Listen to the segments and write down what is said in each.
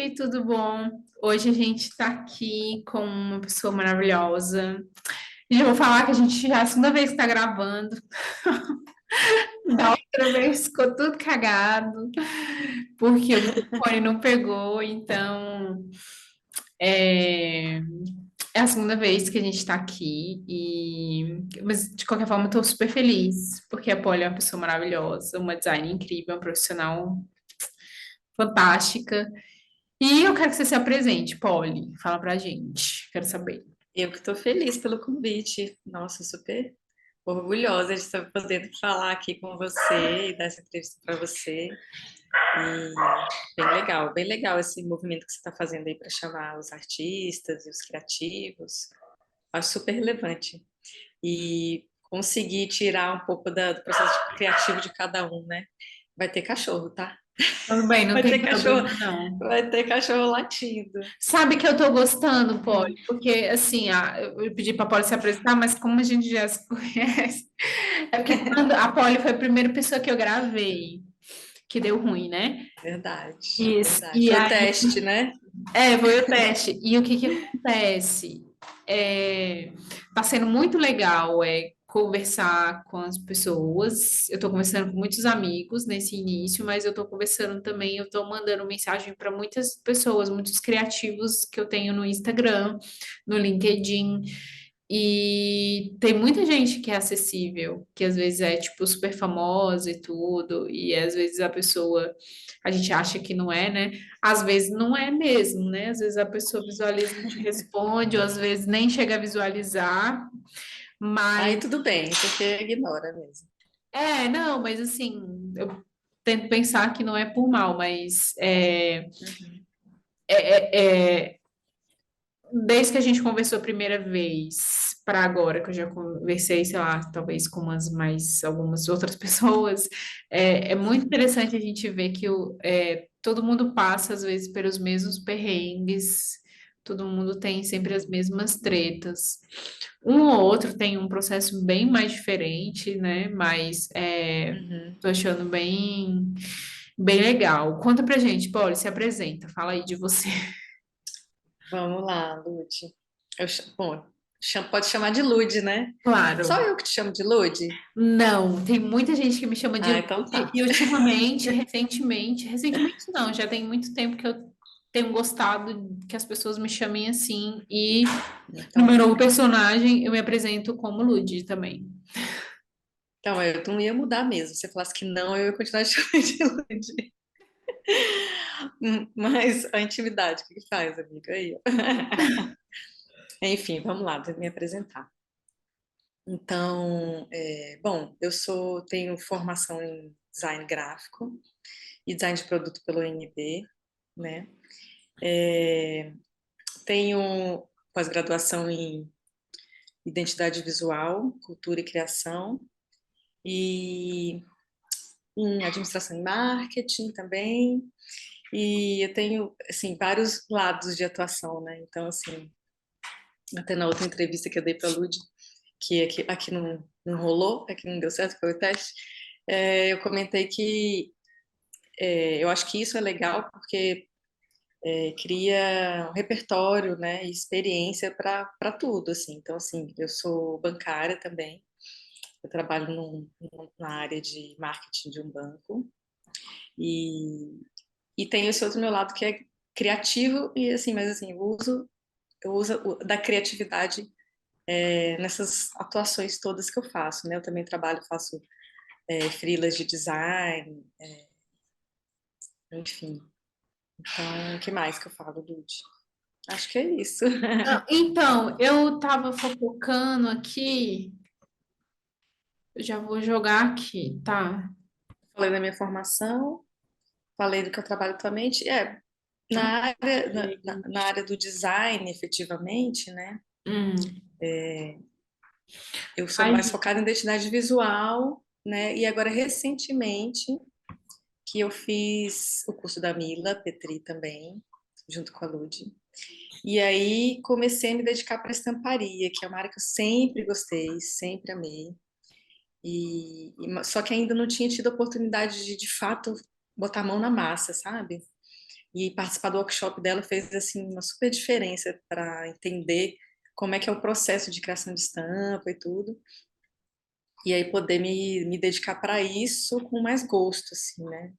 gente, tudo bom? Hoje a gente está aqui com uma pessoa maravilhosa. E eu vou falar que a gente já é a segunda vez que está gravando. Da outra vez ficou tudo cagado, porque o microfone não pegou. Então, é, é a segunda vez que a gente está aqui. Mas, de qualquer forma, eu estou super feliz, porque a Polly é uma pessoa maravilhosa, uma designer incrível, uma profissional fantástica. E eu quero que você se apresente, Polly. Fala pra gente. Quero saber. Eu que estou feliz pelo convite. Nossa, super orgulhosa de estar podendo falar aqui com você e dar essa entrevista para você. E bem legal esse movimento que você está fazendo aí para chamar os artistas e os criativos. Acho super relevante. E conseguir tirar um pouco do processo criativo de cada um, né? Vai ter cachorro, tá? Tudo bem, não Vai tem ter cachorro, problema, não. vai ter cachorro latindo. Sabe que eu tô gostando, Polly, Hum. porque assim, eu pedi pra Polly se apresentar, mas como a gente já se conhece, é porque quando a Polly foi a primeira pessoa que eu gravei, que deu ruim, né? Verdade, Isso. verdade. E Foi aí, teste, né? foi o teste. E o que que acontece? Tá sendo muito legal conversar com as pessoas. Eu tô conversando com muitos amigos nesse início, mas eu tô conversando também, eu tô mandando mensagem para muitas pessoas, muitos criativos que eu tenho no Instagram, no LinkedIn. E tem muita gente que é acessível, que às vezes é tipo super famosa e tudo, e às vezes a pessoa a gente acha que não é, né? Às vezes não é mesmo, né? Às vezes a pessoa visualiza e não te responde, ou às vezes nem chega a visualizar, Aí mas tudo bem, porque ignora mesmo. não, mas assim, eu tento pensar que não é por mal, mas Uhum. desde que a gente conversou a primeira vez para agora, que eu já conversei, sei lá, talvez com algumas outras pessoas, é muito interessante a gente ver que todo mundo passa, às vezes, pelos mesmos perrengues, todo mundo tem sempre as mesmas tretas. Um ou outro tem um processo bem mais diferente, né? Mas Uhum. tô achando bem legal. Conta pra gente, Paulo, se apresenta, fala aí de você. Vamos lá, Lud. Bom, pode chamar de Lud, né? Só Claro. eu que te chamo de Lud? Não, tem muita gente que me chama de Ah, Lud então tá. e recentemente não, já tem muito tempo que eu tenho gostado que as pessoas me chamem assim e no Então, meu novo personagem eu me apresento como Lud também. então eu não ia mudar mesmo. Se você falasse que não, eu ia continuar te chamando de Lud. Mas a intimidade, o que que faz, amiga? Aí, ó. Enfim, vamos lá, vou me apresentar. Então, bom, tenho formação em design gráfico e design de produto pelo UNB, né? É, tenho pós-graduação em identidade visual, cultura e criação, e em administração e marketing também. E eu tenho, assim, vários lados de atuação, né? Então, assim, até na outra entrevista que eu dei para a Lud, que aqui não rolou, aqui não deu certo, foi o teste, eu comentei que eu acho que isso é legal porque cria um repertório, né, e experiência para tudo, assim. Então, assim, eu sou bancária também, eu trabalho na área de marketing de um banco e, e tenho esse outro meu lado que é criativo e assim, mas assim, eu uso da criatividade nessas atuações todas que eu faço, né? Eu também trabalho, faço freelas de design, enfim. Então, o que mais que eu falo, Lud? Acho que é isso. Ah, então, eu tava fofocando aqui, eu já vou jogar aqui, tá? Falei da minha formação, falei do que eu trabalho atualmente. Na área, na área do design, efetivamente, né? Hum. Eu sou mais Ai, focada em identidade visual, né? E agora, recentemente, que eu fiz o curso da Mila Petri também, junto com a Lud. E aí comecei a me dedicar para estamparia, que é uma área que eu sempre gostei, sempre amei. Só que ainda não tinha tido a oportunidade de fato, botar a mão na massa, sabe? e participar do workshop dela fez assim uma super diferença para entender como é que é o processo de criação de estampa e tudo. E aí poder me dedicar para isso com mais gosto, assim, né?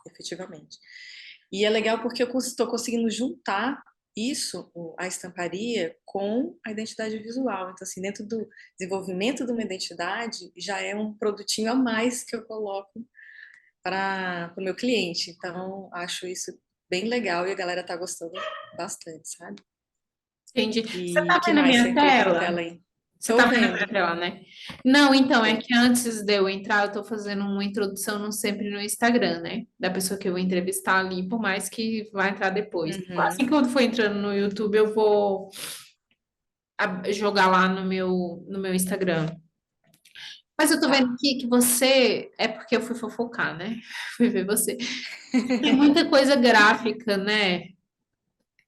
Efetivamente. E é legal porque eu estou conseguindo juntar isso, a estamparia, com a identidade visual. Então, assim, dentro do desenvolvimento de uma identidade, já é um produtinho a mais que eu coloco para o meu cliente. Então, acho isso bem legal e a galera tá gostando bastante, sabe? Entendi. Você E tá que vendo a mais minha você colocou na tela? tela aí? Você Tô tá vendo a minha vendo. tela, né? Não, então, é Tô. que antes de eu entrar, eu tô fazendo uma introdução sempre no Instagram, né? Da pessoa que eu vou entrevistar ali, por mais que vai entrar depois. Assim que Uhum. quando for entrando no YouTube, eu vou jogar lá no meu Instagram. Mas eu tô vendo Tá. aqui que você, é porque eu fui fofocar, né? Fui ver você. Tem muita coisa gráfica, né?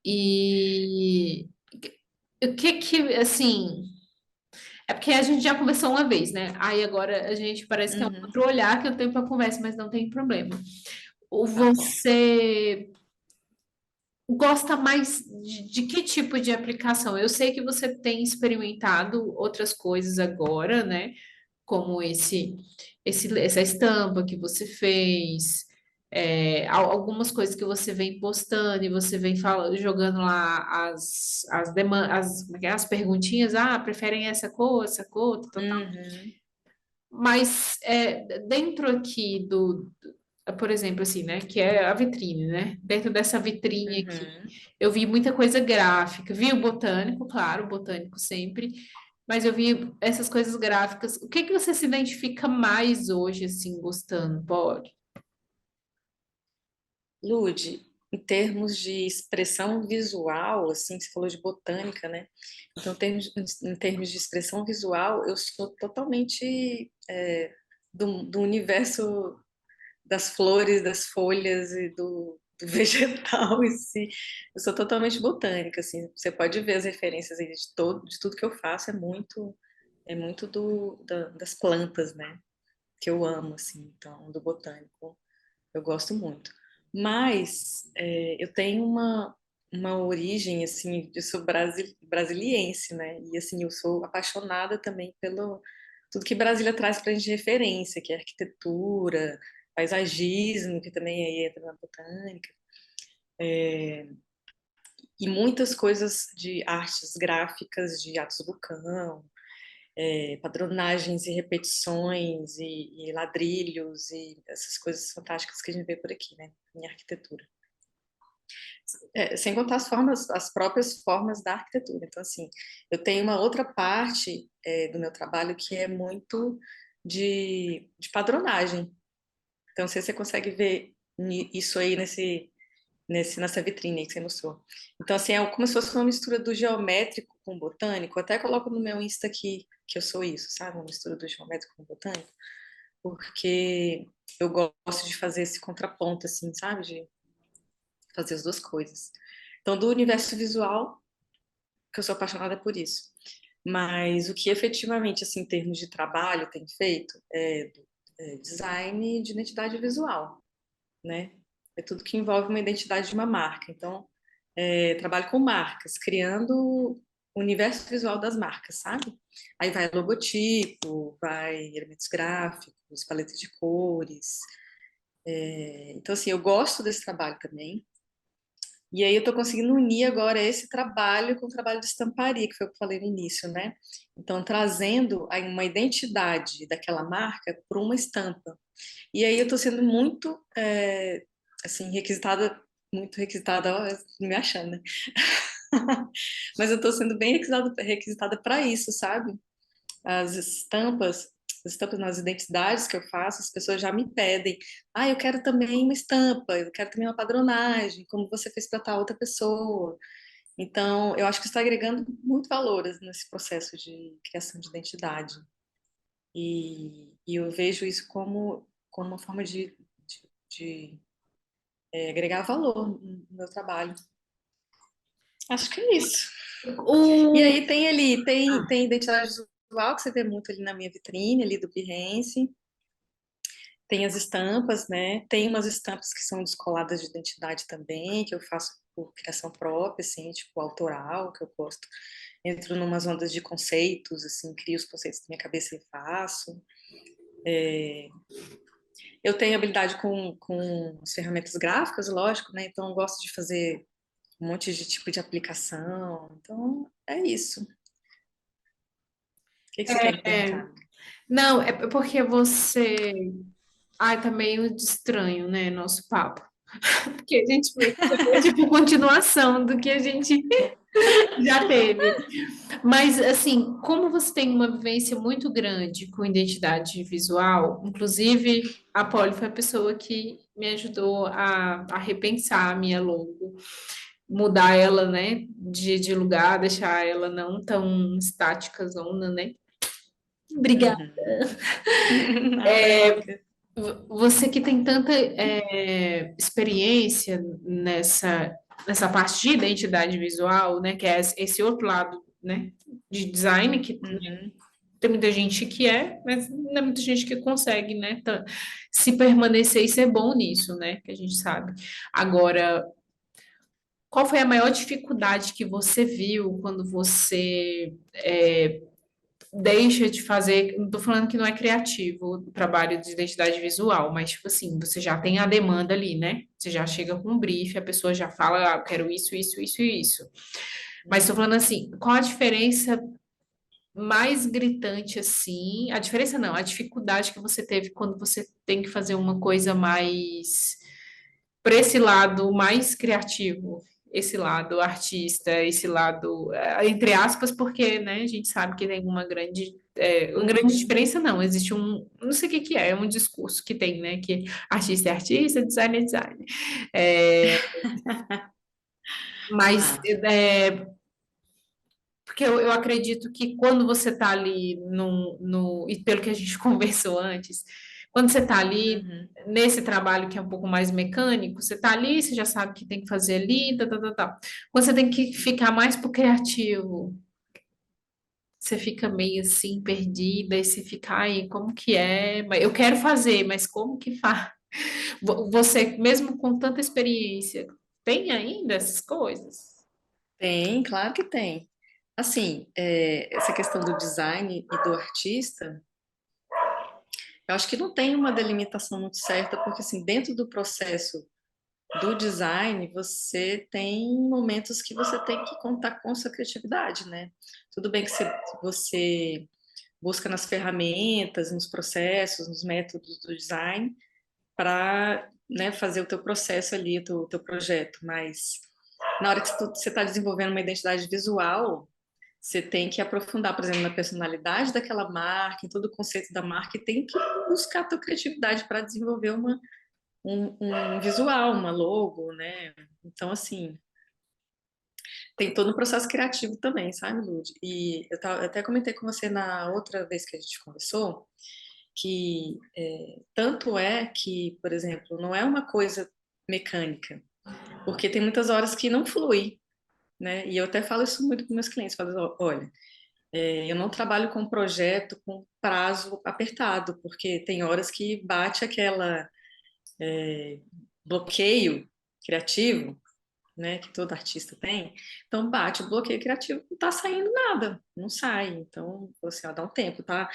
E o que que, assim, é porque a gente já conversou uma vez, né? Aí agora a gente parece que é um Uhum. outro olhar que eu tenho para conversa, mas não tem problema. Ou Tá bom. você gosta mais de que tipo de aplicação? Eu sei que você tem experimentado outras coisas agora, né? Como essa estampa que você fez, algumas coisas que você vem postando e você vem falando, jogando lá as demandas, como é que é? As perguntinhas, preferem essa cor, tal, tal. Uhum. Mas dentro aqui por exemplo, assim, né, que é a vitrine, né? Dentro dessa vitrine aqui, Uhum. eu vi muita coisa gráfica, vi o botânico, claro, o botânico sempre, mas eu vi essas coisas gráficas. O que que você se identifica mais hoje, assim, gostando? Pode? Lude, em termos de expressão visual, assim, você falou de botânica, né? Então, em termos de expressão visual, eu sou totalmente do universo das flores, das folhas e do vegetal em si. Eu sou totalmente botânica, assim. Você pode ver as referências aí de tudo que eu faço, é muito das plantas, né? Que eu amo, assim. Então, do botânico. Eu gosto muito. Mas eu tenho uma origem, assim, eu sou brasiliense, né? E, assim, eu sou apaixonada também pelo tudo que Brasília traz para a gente de referência, que é arquitetura, paisagismo, que também aí entra na botânica, e muitas coisas de artes gráficas, de atos vulcão, padronagens e repetições e ladrilhos e essas coisas fantásticas que a gente vê por aqui, né? Em arquitetura. Sem contar as próprias formas da arquitetura. Então, assim, eu tenho uma outra parte do meu trabalho que é muito de padronagem. Então, não sei se você consegue ver isso aí nessa vitrine aí que você mostrou. Então, assim, é como se fosse uma mistura do geométrico com o botânico. Eu até coloco no meu Insta aqui que eu sou isso, sabe? Uma mistura do geométrico com o botânico, porque eu gosto de fazer esse contraponto, assim, sabe? De fazer as duas coisas. Então, do universo visual, que eu sou apaixonada por isso. Mas o que efetivamente, assim, em termos de trabalho, tem feito é design de identidade visual, né? É tudo que envolve uma identidade de uma marca. Então, trabalho com marcas, criando o universo visual das marcas, sabe? Aí vai logotipo, vai elementos gráficos, paleta de cores. Então, assim, eu gosto desse trabalho também. E aí eu estou conseguindo unir agora esse trabalho com o trabalho de estamparia, que foi o que eu falei no início, né? Então, trazendo aí uma identidade daquela marca para uma estampa. E aí eu estou sendo muito, assim, requisitada, muito requisitada, ó, me achando, né? Mas eu estou sendo bem requisitada para isso, sabe? As estampas nas identidades que eu faço, as pessoas já me pedem. Eu quero também uma estampa, eu quero também uma padronagem, como você fez para tal outra pessoa. Então, eu acho que está agregando muito valor nesse processo de criação de identidade. E eu vejo isso como uma forma de agregar valor no meu trabalho. Acho que é isso. E O... aí tem ali, tem identidade visual, que você vê muito ali na minha vitrine, ali do Behance. Tem as estampas, né? Tem umas estampas que são descoladas de identidade também, que eu faço por criação própria, assim, tipo autoral, que eu gosto. Entro numas ondas de conceitos, assim, crio os conceitos da minha cabeça e faço. Eu tenho habilidade com as ferramentas gráficas, lógico, né? Então eu gosto de fazer um monte de tipo de aplicação. Então é isso. O que que você quer me É, perguntar? não, é porque você. Ai, tá meio estranho, né, nosso papo. Porque a gente meio que é tipo continuação do que a gente já teve. Mas, assim, como você tem uma vivência muito grande com identidade visual, inclusive a Polly foi a pessoa que me ajudou a repensar a minha logo, mudar ela, né, de lugar, deixar ela não tão estática, zona, né? Obrigada. Uhum. Nada época. Você que tem tanta experiência nessa parte de identidade visual, né, que é esse outro lado, né, de design, que Uhum. tem muita gente que mas não é muita gente que consegue, né, se permanecer e ser bom nisso, né, que a gente sabe. Agora, qual foi a maior dificuldade que você viu quando você deixa de fazer, não tô falando que não é criativo o trabalho de identidade visual, mas tipo assim, você já tem a demanda ali, né? Você já chega com um brief, a pessoa já fala, ah, eu quero isso, isso, isso e isso. Mas tô falando assim, qual a diferença mais gritante assim? A diferença não, a dificuldade que você teve quando você tem que fazer uma coisa mais para esse lado mais criativo, esse lado artista, esse lado, entre aspas, porque, né, a gente sabe que tem uma grande Uhum. diferença não, existe não sei o que que é um discurso que tem, né, que artista é artista, design é design. É, mas, Tá. porque eu acredito que quando você está ali e pelo que a gente conversou antes, quando você está ali Uhum. nesse trabalho que é um pouco mais mecânico, você está ali, você já sabe o que tem que fazer ali, tá, tá, tá, tá. Quando você tem que ficar mais pro criativo, você fica meio assim, perdida, e você fica, ai, como que é? Eu quero fazer, mas como que faz? Você, mesmo com tanta experiência, tem ainda essas coisas? Tem, claro que tem. Assim, essa questão do design e do artista, eu acho que não tem uma delimitação muito certa, porque assim, dentro do processo do design, você tem momentos que você tem que contar com sua criatividade, né? Tudo bem que você busca nas ferramentas, nos processos, nos métodos do design para, né, fazer o teu processo ali, o teu projeto, mas na hora que você está desenvolvendo uma identidade visual, você tem que aprofundar, por exemplo, na personalidade daquela marca, em todo o conceito da marca, e tem que buscar a tua criatividade para desenvolver um visual, uma logo, né? Então, assim, tem todo um processo criativo também, sabe, Lud? E eu até comentei com você na outra vez que a gente conversou, que tanto é que, por exemplo, não é uma coisa mecânica, porque tem muitas horas que não flui, né? E eu até falo isso muito para meus clientes, falo, olha, eu não trabalho com projeto com prazo apertado, porque tem horas que bate aquela bloqueio criativo, né, que todo artista tem. Então bate o bloqueio criativo, não tá saindo nada, não sai. Então, assim, ó, dá um tempo, tá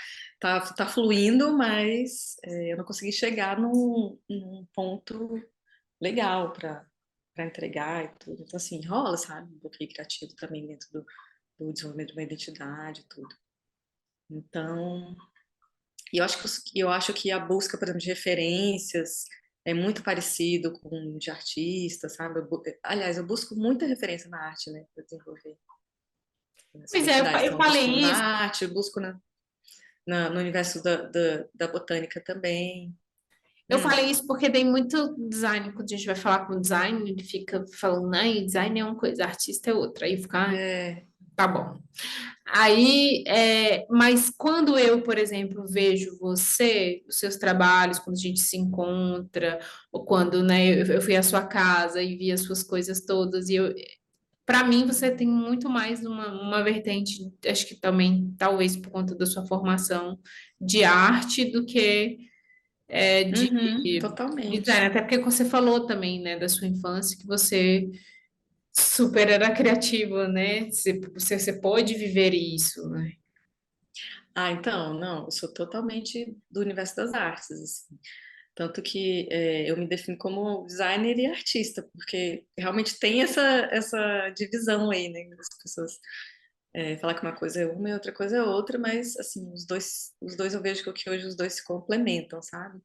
fluindo, mas eu não consegui chegar num ponto legal para entregar e tudo. Então, assim, rola, sabe, bloqueio criativo também dentro do desenvolvimento de uma identidade e tudo. Então, e eu acho que a busca, por exemplo, de referências é muito parecido com de artista, sabe? Aliás, eu busco muita referência na arte, né, para desenvolver essa Pois é, identidade. eu Então, eu busco falei na isso. arte, eu busco no universo da botânica também. Eu Hum, falei isso porque tem muito design, quando a gente vai falar com design, ele fica falando, ai, design é uma coisa, artista é outra. Aí fica, ai, é, tá bom. Aí, mas quando eu, por exemplo, vejo você, os seus trabalhos, quando a gente se encontra, ou quando, né, eu fui à sua casa e vi as suas coisas todas, para mim, você tem muito mais uma vertente, acho que também, talvez por conta da sua formação de arte, do que de Uhum, design, totalmente. até porque você falou também, né, da sua infância, que você super era criativa, né? Você pode viver isso, né? Ah, então, não, eu sou totalmente do universo das artes, assim. Tanto que eu me defino como designer e artista, porque realmente tem essa divisão aí, né? Das pessoas falar que uma coisa é uma e outra coisa é outra, mas, assim, os dois eu vejo que hoje os dois se complementam, sabe?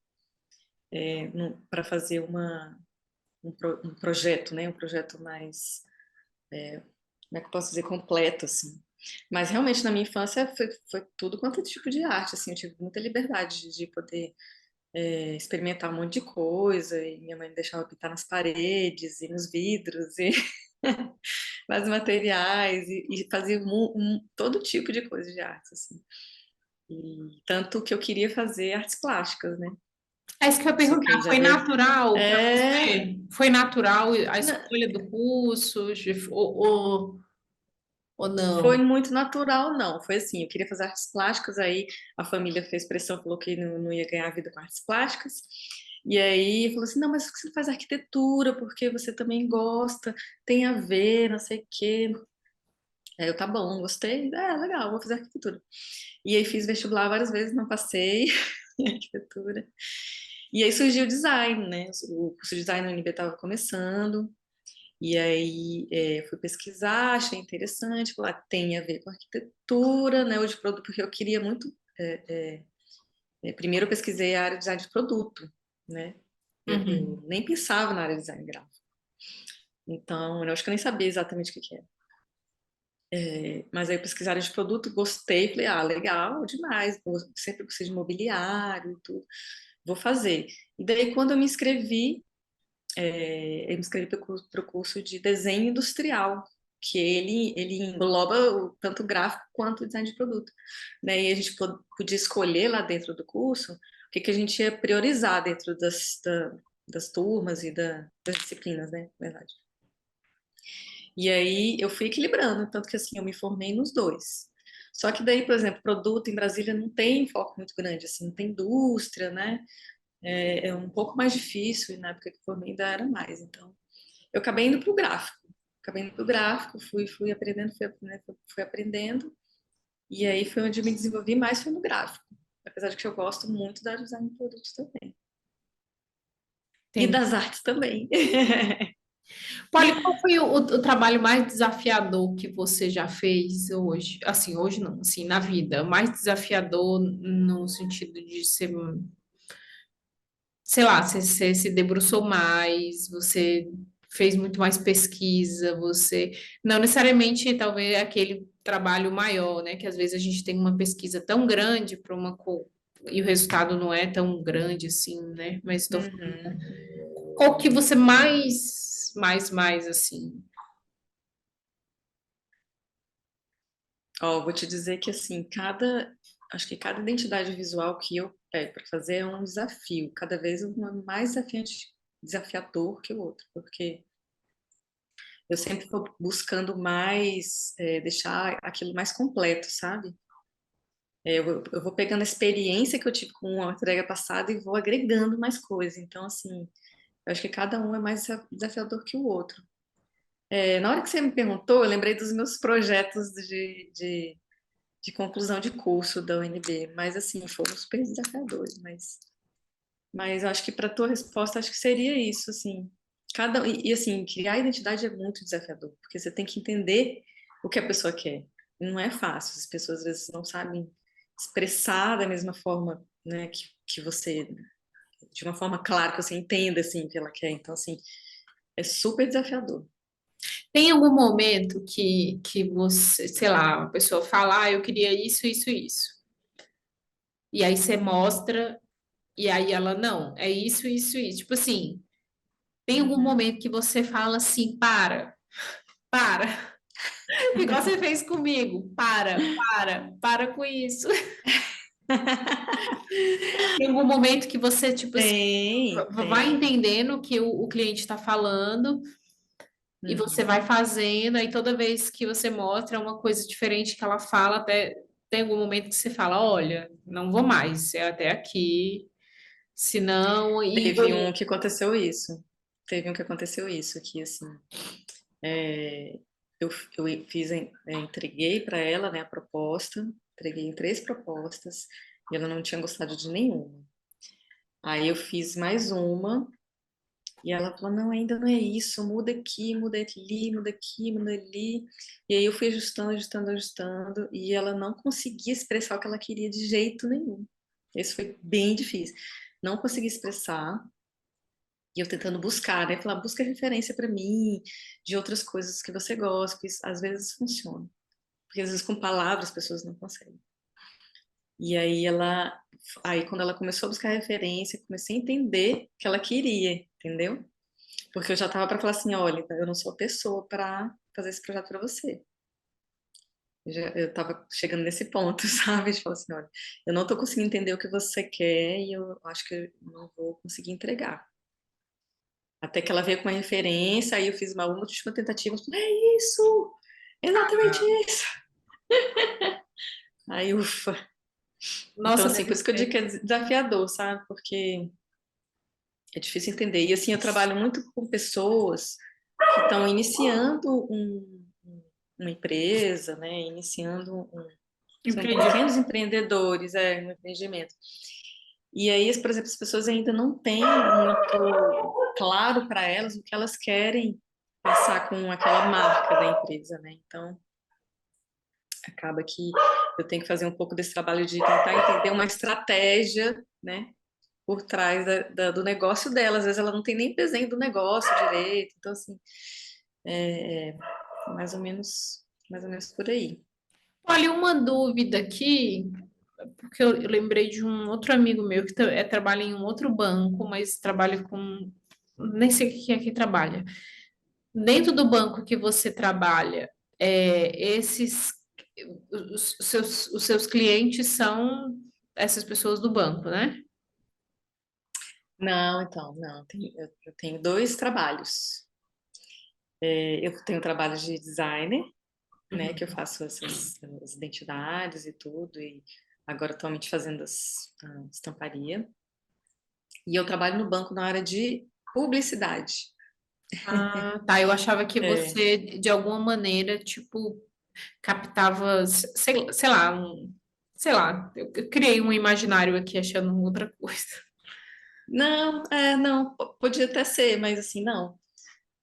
Para fazer um projeto, né? Um projeto mais, como é que eu posso dizer, completo, assim. Mas realmente na minha infância foi tudo quanto é tipo de arte, assim, eu tive muita liberdade de poder experimentar um monte de coisa, e minha mãe me deixava pintar nas paredes e nos vidros e vários materiais, e fazia todo tipo de coisa de arte, assim. E tanto que eu queria fazer artes plásticas, né? É isso que eu ia Só que perguntar, aí já foi veio. natural para É, você? Foi natural a na- escolha do curso, ou foi não? muito natural, não. Foi assim, eu queria fazer artes plásticas, aí a família fez pressão, falou que não ia ganhar vida com artes plásticas. E aí falou assim, não, mas por que você não faz arquitetura? Porque você também gosta, tem a ver, não sei o quê. Aí eu, tá bom, gostei. Legal, vou fazer arquitetura. E aí fiz vestibular várias vezes, não passei em arquitetura. E aí surgiu o design, né? O curso de design no UNB estava começando. E aí fui pesquisar, achei interessante, falar, tem a ver com arquitetura, né? Ou de produto, porque eu queria muito. Primeiro eu pesquisei a área de design de produto, né? Eu Uhum. nem pensava na área de design gráfico. Então, eu acho que eu nem sabia exatamente o que que era. Mas aí eu pesquisei área de produto, gostei, falei, legal, demais, sempre gostei de mobiliário e tudo, vou fazer. E daí, quando eu me inscrevi para o curso de desenho industrial, que ele engloba tanto gráfico quanto design de produto, né? E a gente podia escolher lá dentro do curso o que que a gente ia priorizar dentro das turmas e das disciplinas, né? Na verdade. E aí eu fui equilibrando, tanto que assim eu me formei nos dois. Só que daí, por exemplo, produto em Brasília não tem foco muito grande, assim, não tem indústria, né? É um pouco mais difícil, e na época que eu formei ainda era mais. Então, eu acabei indo para o gráfico. Acabei indo para o gráfico, fui aprendendo, fui aprendendo, e aí foi onde eu me desenvolvi mais, foi no gráfico. Apesar de que eu gosto muito da design de produtos também. E Entendi. das artes também. Polly, qual foi o trabalho mais desafiador que você já fez hoje? Assim, hoje não, assim, na vida. Mais desafiador no sentido de ser, sei lá, você se debruçou mais, você fez muito mais pesquisa, você não necessariamente talvez aquele trabalho maior, né? Que às vezes a gente tem uma pesquisa tão grande para e o resultado não é tão grande assim, né? Mas estou falando, Uhum. qual que você mais assim? Ó, vou te dizer que assim, acho que cada identidade visual que eu pego para fazer é um desafio, cada vez um mais desafiador que o outro, porque eu sempre estou buscando mais, deixar aquilo mais completo, sabe? Eu vou pegando a experiência que eu tive com a entrega passada e vou agregando mais coisas. Então, assim, eu acho que cada um é mais desafiador que o outro. Na hora que você me perguntou, eu lembrei dos meus projetos de conclusão de curso da UNB, mas assim, foram super desafiadores, mas eu acho que para tua resposta, acho que seria isso, assim. Assim, criar identidade é muito desafiador, porque você tem que entender o que a pessoa quer. Não é fácil, as pessoas às vezes não sabem expressar da mesma forma, né, que você, de uma forma clara, que você entenda, assim, o que ela quer. Então, assim, é super desafiador. Tem algum momento que você, sei lá, a pessoa fala, eu queria isso, isso, isso. E aí você mostra, e aí ela, não, é isso, isso, isso. Tipo assim, tem algum Uhum. momento que você fala assim, para, igual você fez comigo, para com isso. Tem algum momento que você, tipo assim, Tem, vai tem. entendendo o que o cliente está falando e você Uhum. vai fazendo, aí toda vez que você mostra uma coisa diferente que ela fala, até tem algum momento que você fala, olha, não vou mais, é até aqui, Se não, e Teve um que aconteceu isso. Teve um que aconteceu isso, que assim, é, eu fiz, entreguei para ela, né, a proposta, entreguei em 3 propostas, e ela não tinha gostado de nenhuma. Aí eu fiz mais uma, e ela falou, não, ainda não é isso, muda aqui, muda ali, muda aqui, muda ali. E aí eu fui ajustando, ajustando, ajustando, e ela não conseguia expressar o que ela queria de jeito nenhum. Isso foi bem difícil. Não conseguia expressar, e eu tentando buscar, né? Falar, busca referência para mim, de outras coisas que você gosta, porque isso, às vezes funciona. Porque às vezes com palavras as pessoas não conseguem. E aí quando ela começou a buscar referência, comecei a entender o que ela queria, entendeu? Porque eu já estava para falar assim, olha, eu não sou a pessoa para fazer esse projeto para você. Eu estava chegando nesse ponto, sabe? De falar assim, olha, eu não estou conseguindo entender o que você quer e eu acho que eu não vou conseguir entregar. Até que ela veio com uma referência, aí eu fiz uma última tentativa, falei, é isso! Exatamente isso! Aí, ufa! Então, nossa, assim, por deve isso que eu digo ser. que é desafiador, sabe? Porque é difícil entender. E, assim, eu trabalho muito com pessoas que estão iniciando uma empresa, né? Iniciando são Empreendimento. pequenos empreendedores, um empreendimento. E aí, por exemplo, as pessoas ainda não têm muito claro para elas o que elas querem passar com aquela marca da empresa, né? Então, acaba que eu tenho que fazer um pouco desse trabalho de tentar entender uma estratégia, né? Por trás do negócio dela. Às vezes ela não tem nem desenho do negócio direito. Então, assim, é mais ou menos por aí. Olha, uma dúvida aqui, porque eu lembrei de um outro amigo meu que trabalha em um outro banco, mas trabalha com. Nem sei o que é que trabalha. Dentro do banco que você trabalha, esses. Os seus clientes são essas pessoas do banco, né? Não, então, não. Eu tenho 2 trabalhos. Eu tenho trabalho de designer, né, que eu Uhum. faço as identidades e tudo, e agora atualmente fazendo a estamparia. E eu trabalho no banco na área de publicidade. Ah, tá. Eu achava que É. você, de alguma maneira, tipo, captava, sei lá, sei lá, eu criei um imaginário aqui achando outra coisa. Não, não, podia até ser, mas assim, não.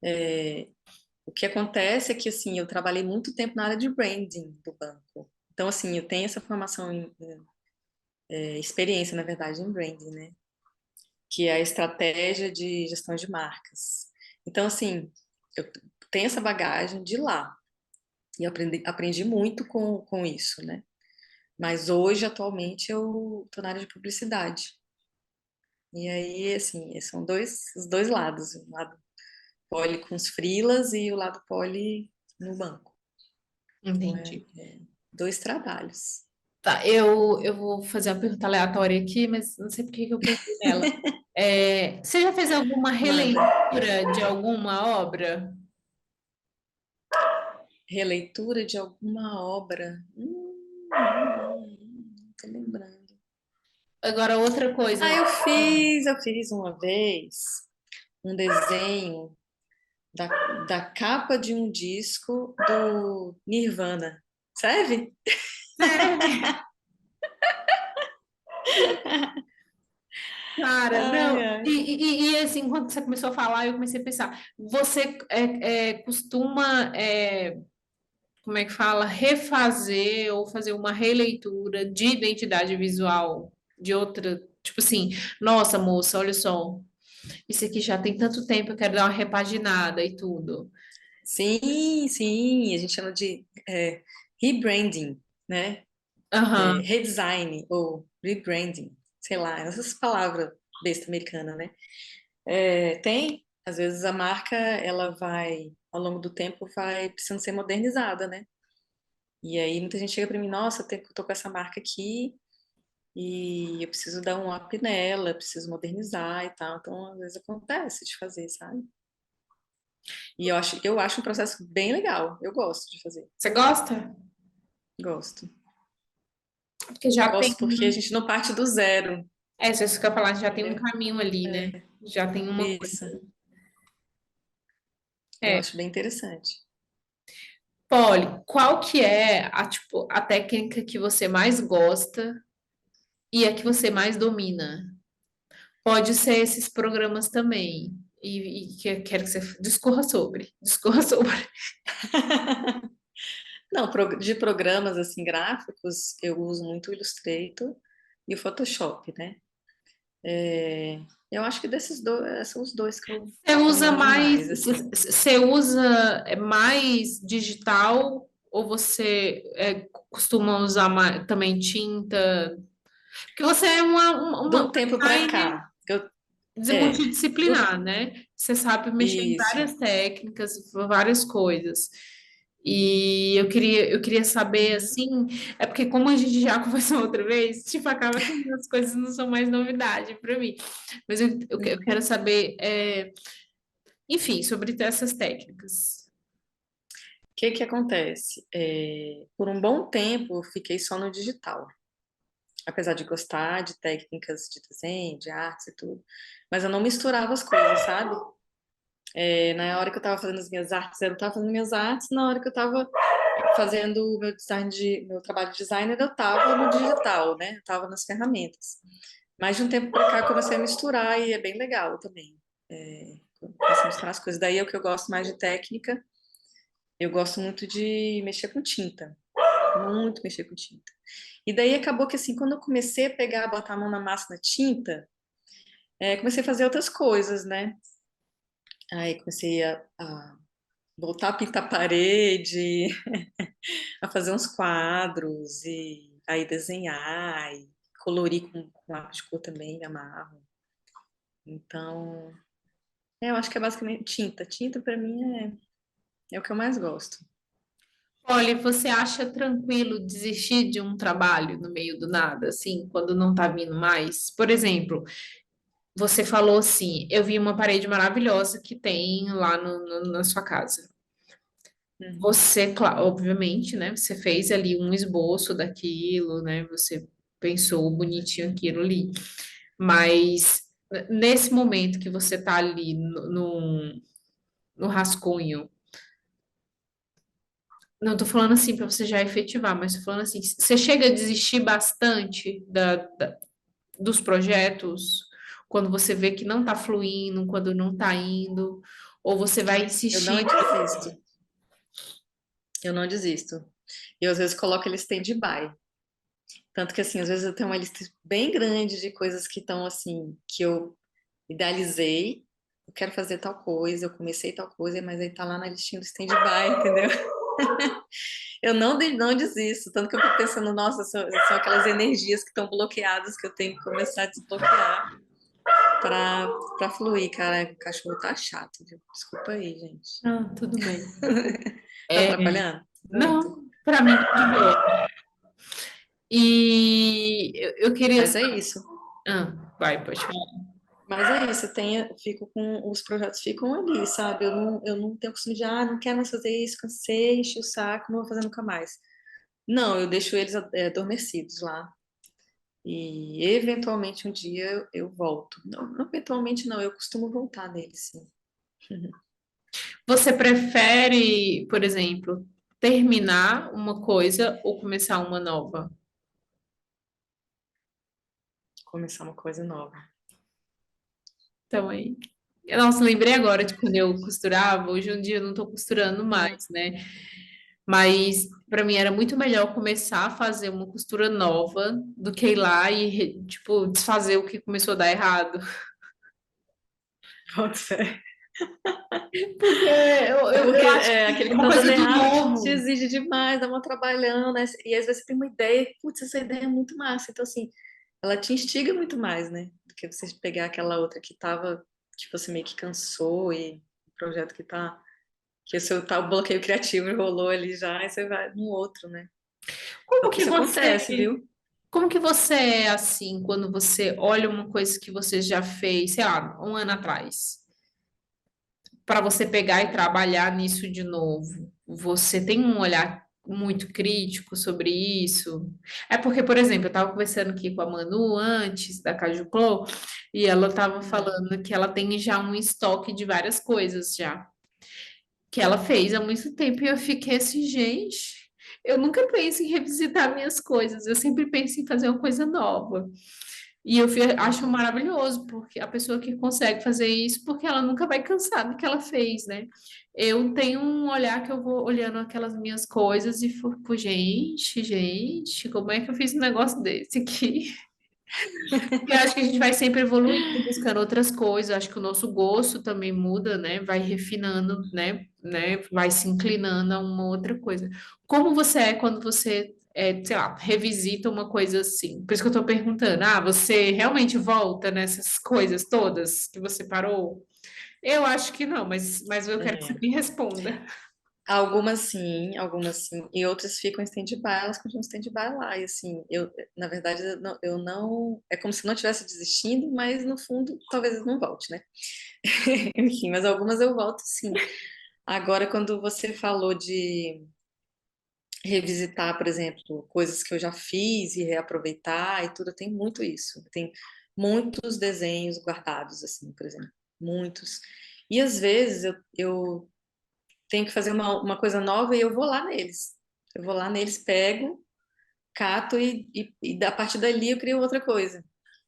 É, o que acontece é que, assim, eu trabalhei muito tempo na área de branding do banco. Então, assim, eu tenho essa formação experiência, na verdade, em branding, né? Que é a estratégia de gestão de marcas. Então, assim, eu tenho essa bagagem de lá e eu aprendi muito com isso, né? Mas hoje, atualmente, eu estou na área de publicidade. E aí, assim, são os dois lados, o lado poli com os freelas e o lado poli no banco. Então, Entendi. 2 trabalhos. Tá, eu vou fazer uma pergunta aleatória aqui, mas não sei por que que eu pensei nela. Você já fez alguma Manda. releitura de alguma obra? Releitura de alguma obra. Não tô lembrando. Agora, outra coisa. Eu fiz uma vez um desenho da, da capa de um disco do Nirvana. Serve? Sério? Cara, Ai, não. ai. Assim, enquanto você começou a falar, eu comecei a pensar. Você costuma, como é que fala, refazer ou fazer uma releitura de identidade visual de outra, tipo assim, nossa, moça, olha só, isso aqui já tem tanto tempo, eu quero dar uma repaginada e tudo. Sim, sim, a gente chama de rebranding, né? Aham. Redesign ou rebranding, sei lá, essas palavras besta americana, né? Às vezes a marca, ela vai, ao longo do tempo, vai precisando ser modernizada, né? E aí muita gente chega para mim, nossa, eu tô com essa marca aqui e eu preciso dar um up nela, preciso modernizar e tal. Então, às vezes acontece de fazer, sabe? E eu acho um processo bem legal. Eu gosto de fazer. Você gosta? Gosto. Porque já tem. Gosto porque a gente não parte do zero. É, se você ficar falando, já tem um entendeu? caminho ali, né? Já tem uma coisa. Isso, eu É. acho bem interessante. Polly, qual que é a, tipo, a técnica que você mais gosta e a que você mais domina? Pode ser esses programas também. E que eu quero que você discorra sobre. Discorra sobre. Não, de programas assim gráficos, eu uso muito o Illustrator e o Photoshop, né? É, eu acho que desses dois, são os dois Você que eu usa manjo mais, mais, assim. você usa mais digital ou você costuma usar também tinta? Porque você é De uma um tempo para designer cá, é, do, multidisciplinar, né? Você sabe mexer em isso. várias técnicas, várias coisas. E eu queria saber, Uhum, assim, é porque como a gente já conversou outra vez, tipo, acaba que as coisas não são mais novidade para mim. Mas eu uhum. quero saber, enfim, sobre essas técnicas. O que que acontece? Por um bom tempo, eu fiquei só no digital. Apesar de gostar de técnicas de desenho, de artes e tudo. Mas eu não misturava as coisas, sabe? Na hora que eu estava fazendo as minhas artes, eu estava fazendo minhas artes, na hora que eu estava fazendo o meu trabalho de designer, eu estava no digital, né? Eu estava nas ferramentas. Mas de um tempo para cá eu comecei a misturar e é bem legal também. Comecei a misturar as coisas. Daí é o que eu gosto mais de técnica. Eu gosto muito de mexer com tinta, muito mexer com tinta. E daí acabou que assim, quando eu comecei a pegar, botar a mão na massa na tinta, comecei a fazer outras coisas, né? Aí comecei a voltar a pintar parede, a fazer uns quadros e aí desenhar e colorir com lápis de cor também, me amarro. Então, eu acho que é basicamente tinta. Tinta para mim é o que eu mais gosto. Olha, você acha tranquilo desistir de um trabalho no meio do nada, assim, quando não tá vindo mais? Por exemplo, você falou assim, eu vi uma parede maravilhosa que tem lá na sua casa. Uhum. Você, obviamente, né? Você fez ali um esboço daquilo, né? Você pensou bonitinho aquilo ali. Mas nesse momento que você tá ali no rascunho, não tô falando assim para você já efetivar, mas tô falando assim, você chega a desistir bastante dos projetos quando você vê que não tá fluindo, quando não tá indo, ou você vai Eu não insistir. desisto. Eu não desisto. Eu às vezes coloco ele stand-by. Tanto que assim, às vezes eu tenho uma lista bem grande de coisas que estão assim, que eu idealizei, eu quero fazer tal coisa, eu comecei tal coisa, mas aí tá lá na listinha do stand-by, entendeu? Eu não desisto, tanto que eu fico pensando, nossa, são aquelas energias que estão bloqueadas que eu tenho que começar a desbloquear pra fluir, cara. O cachorro tá chato, viu? Desculpa aí, gente. Ah, tudo bem. Tá É, atrapalhando? Muito. não, para mim tá de boa. E eu queria. Mas é isso. Vai, pode falar. Mas é isso, fico com, os projetos ficam ali, sabe? Eu não tenho costume de, não quero mais fazer isso, cansei, enchi o saco, não vou fazer nunca mais. Não, eu deixo eles adormecidos lá. E eventualmente um dia eu volto. Não, não eventualmente não, eu costumo voltar neles, sim. Você prefere, por exemplo, terminar uma coisa ou começar uma nova? Começar uma coisa nova. Então, aí. Nossa, lembrei agora de quando eu costurava. Hoje em dia eu não estou costurando Hum, mais, né? Mas para mim era muito melhor começar a fazer uma costura nova do que ir lá e, tipo, desfazer o que começou a dar errado. pode ser. Porque É porque eu acho que aquele é que uma tá dando coisa do errado te novo. exige demais, dá um trabalhão, né? E às vezes você tem uma ideia, putz, essa ideia é muito massa. Então, assim, ela te instiga muito mais, né? Do que você pegar aquela outra que tava, que você meio que cansou e o projeto que o seu tal bloqueio criativo rolou ali já, e você vai no outro, né? Como Porque que isso você, acontece, viu? como que você é assim quando você olha uma coisa que você já fez, sei lá, um ano atrás, para você pegar e trabalhar nisso de novo? Você tem um olhar muito crítico sobre isso. É porque, por exemplo, eu estava conversando aqui com a Manu antes da Caju Clo, e ela estava Hum, falando que ela tem já um estoque de várias coisas já, que ela fez há muito tempo, e eu fiquei assim, gente, eu nunca penso em revisitar minhas coisas, eu sempre penso em fazer uma coisa nova. E acho uhum, maravilhoso, porque a pessoa que consegue fazer isso, porque ela nunca vai cansar do que ela fez, né? Eu tenho um olhar que eu vou olhando aquelas minhas coisas e fico, gente, como é que eu fiz um negócio desse aqui? E eu acho que a gente vai sempre evoluindo, buscando outras coisas. Acho que o nosso gosto também muda, né? Vai refinando, né? Vai se inclinando a uma outra coisa. Como você é quando você, sei lá, revisita uma coisa assim? Por isso que eu tô perguntando. Ah, você realmente volta nessas coisas todas que você parou? Eu acho que não, mas eu quero que você é. me responda. Algumas sim, e outras ficam em stand-by, elas continuam em stand-by lá, e assim, na verdade, é como se não estivesse desistindo, mas no fundo, talvez eu não volte, né? Enfim, mas algumas eu volto sim. Agora, quando você falou de revisitar, por exemplo, coisas que eu já fiz e reaproveitar e tudo, eu tenho muito isso. Tem muitos desenhos guardados, assim, por exemplo, muitos. E às vezes eu tenho que fazer uma coisa nova e eu vou lá neles. Eu vou lá neles, pego, cato e a partir dali eu crio outra coisa,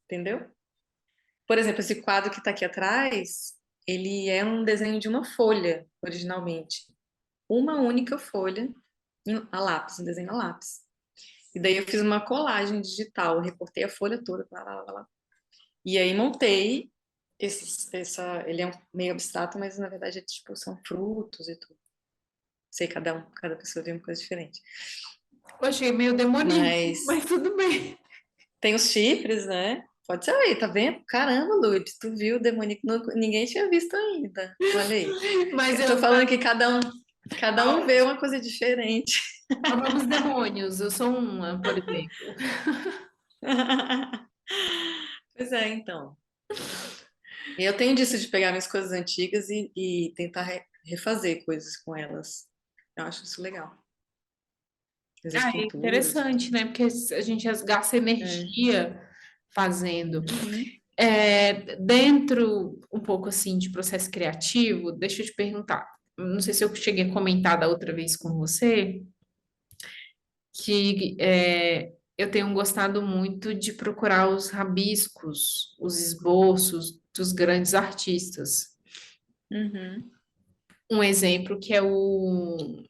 entendeu? Por exemplo, esse quadro que está aqui atrás, ele é um desenho de uma folha, originalmente. Uma única folha a lápis, um desenho a lápis. E daí eu fiz uma colagem digital, recortei a folha toda, lá, lá, lá, lá. E aí montei ele é meio abstrato, mas na verdade é tipo, são frutos e tudo. Sei, cada pessoa vê uma coisa diferente. Eu achei meio demoníaco, Mas mas tudo bem. tem os chifres, né? Pode ser aí, tá vendo? Caramba, Luiz, tu viu o demoníaco? Ninguém tinha visto ainda. Olha aí. Mas Eu tô eu falando que cada um vê uma coisa diferente. amamos demônios, eu sou uma, por exemplo. Pois é, então. E eu tenho disso de pegar minhas coisas antigas e tentar refazer coisas com elas. Eu acho isso legal. As Ah, é pinturas e interessante, tudo. né? Porque a gente gasta É. energia fazendo. Uhum. Dentro um pouco assim de processo criativo, deixa eu te perguntar. Não sei se eu cheguei a comentar da outra vez com você, que eu tenho gostado muito de procurar os rabiscos, os esboços dos grandes artistas. Uhum. Um exemplo que é o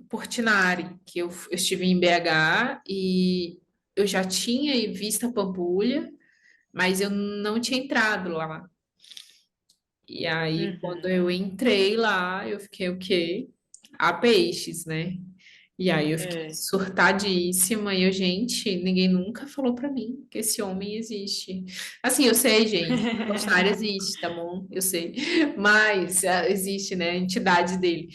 Portinari, que eu estive em BH e eu já tinha visto a Pampulha, mas eu não tinha entrado lá. E aí, quando Uhum. eu entrei lá, eu fiquei o quê? A peixes, né? E aí eu fiquei É. surtadíssima e eu, gente, ninguém nunca falou pra mim que esse homem existe. Assim, eu sei, gente, Portinari existe, tá bom? Eu sei. Mas existe, né, a entidade dele.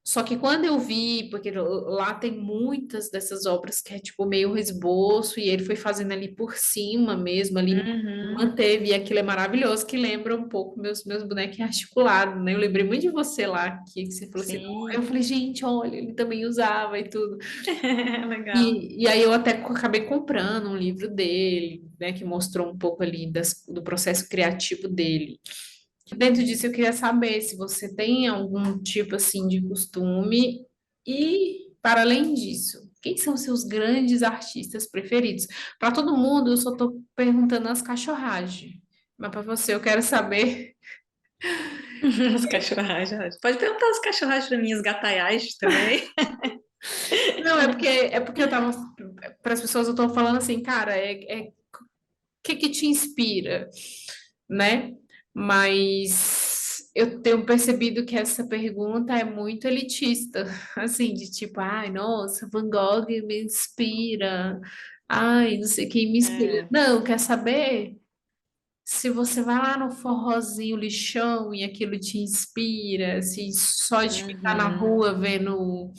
Só que quando eu vi, porque lá tem muitas dessas obras que é tipo meio esboço, e ele foi fazendo ali por cima mesmo, ali Uhum. manteve, e aquilo é maravilhoso, que lembra um pouco meus bonecos articulados, né? Eu lembrei muito de você lá, que você falou assim, eu Sim. falei, gente, olha, ele também usava e tudo. Legal. E aí eu até acabei comprando um livro dele, né, que mostrou um pouco ali do processo criativo dele. Dentro disso, eu queria saber se você tem algum tipo assim de costume e, para além disso, quem são seus grandes artistas preferidos? Para todo mundo, eu só estou perguntando as cachorragens, mas para você, eu quero saber. As cachorragens. Pode perguntar as cachorragens para mim, as gataiais também. Não, é porque eu tava para as pessoas eu estou falando assim, cara, o que te inspira, né? Mas eu tenho percebido que essa pergunta é muito elitista, assim, de tipo, ai, nossa, Van Gogh me inspira, ai, não sei quem me inspira. É. Não, quer saber? Se você vai lá no forrozinho lixão e aquilo te inspira, se só de ficar na Uhum. rua vendo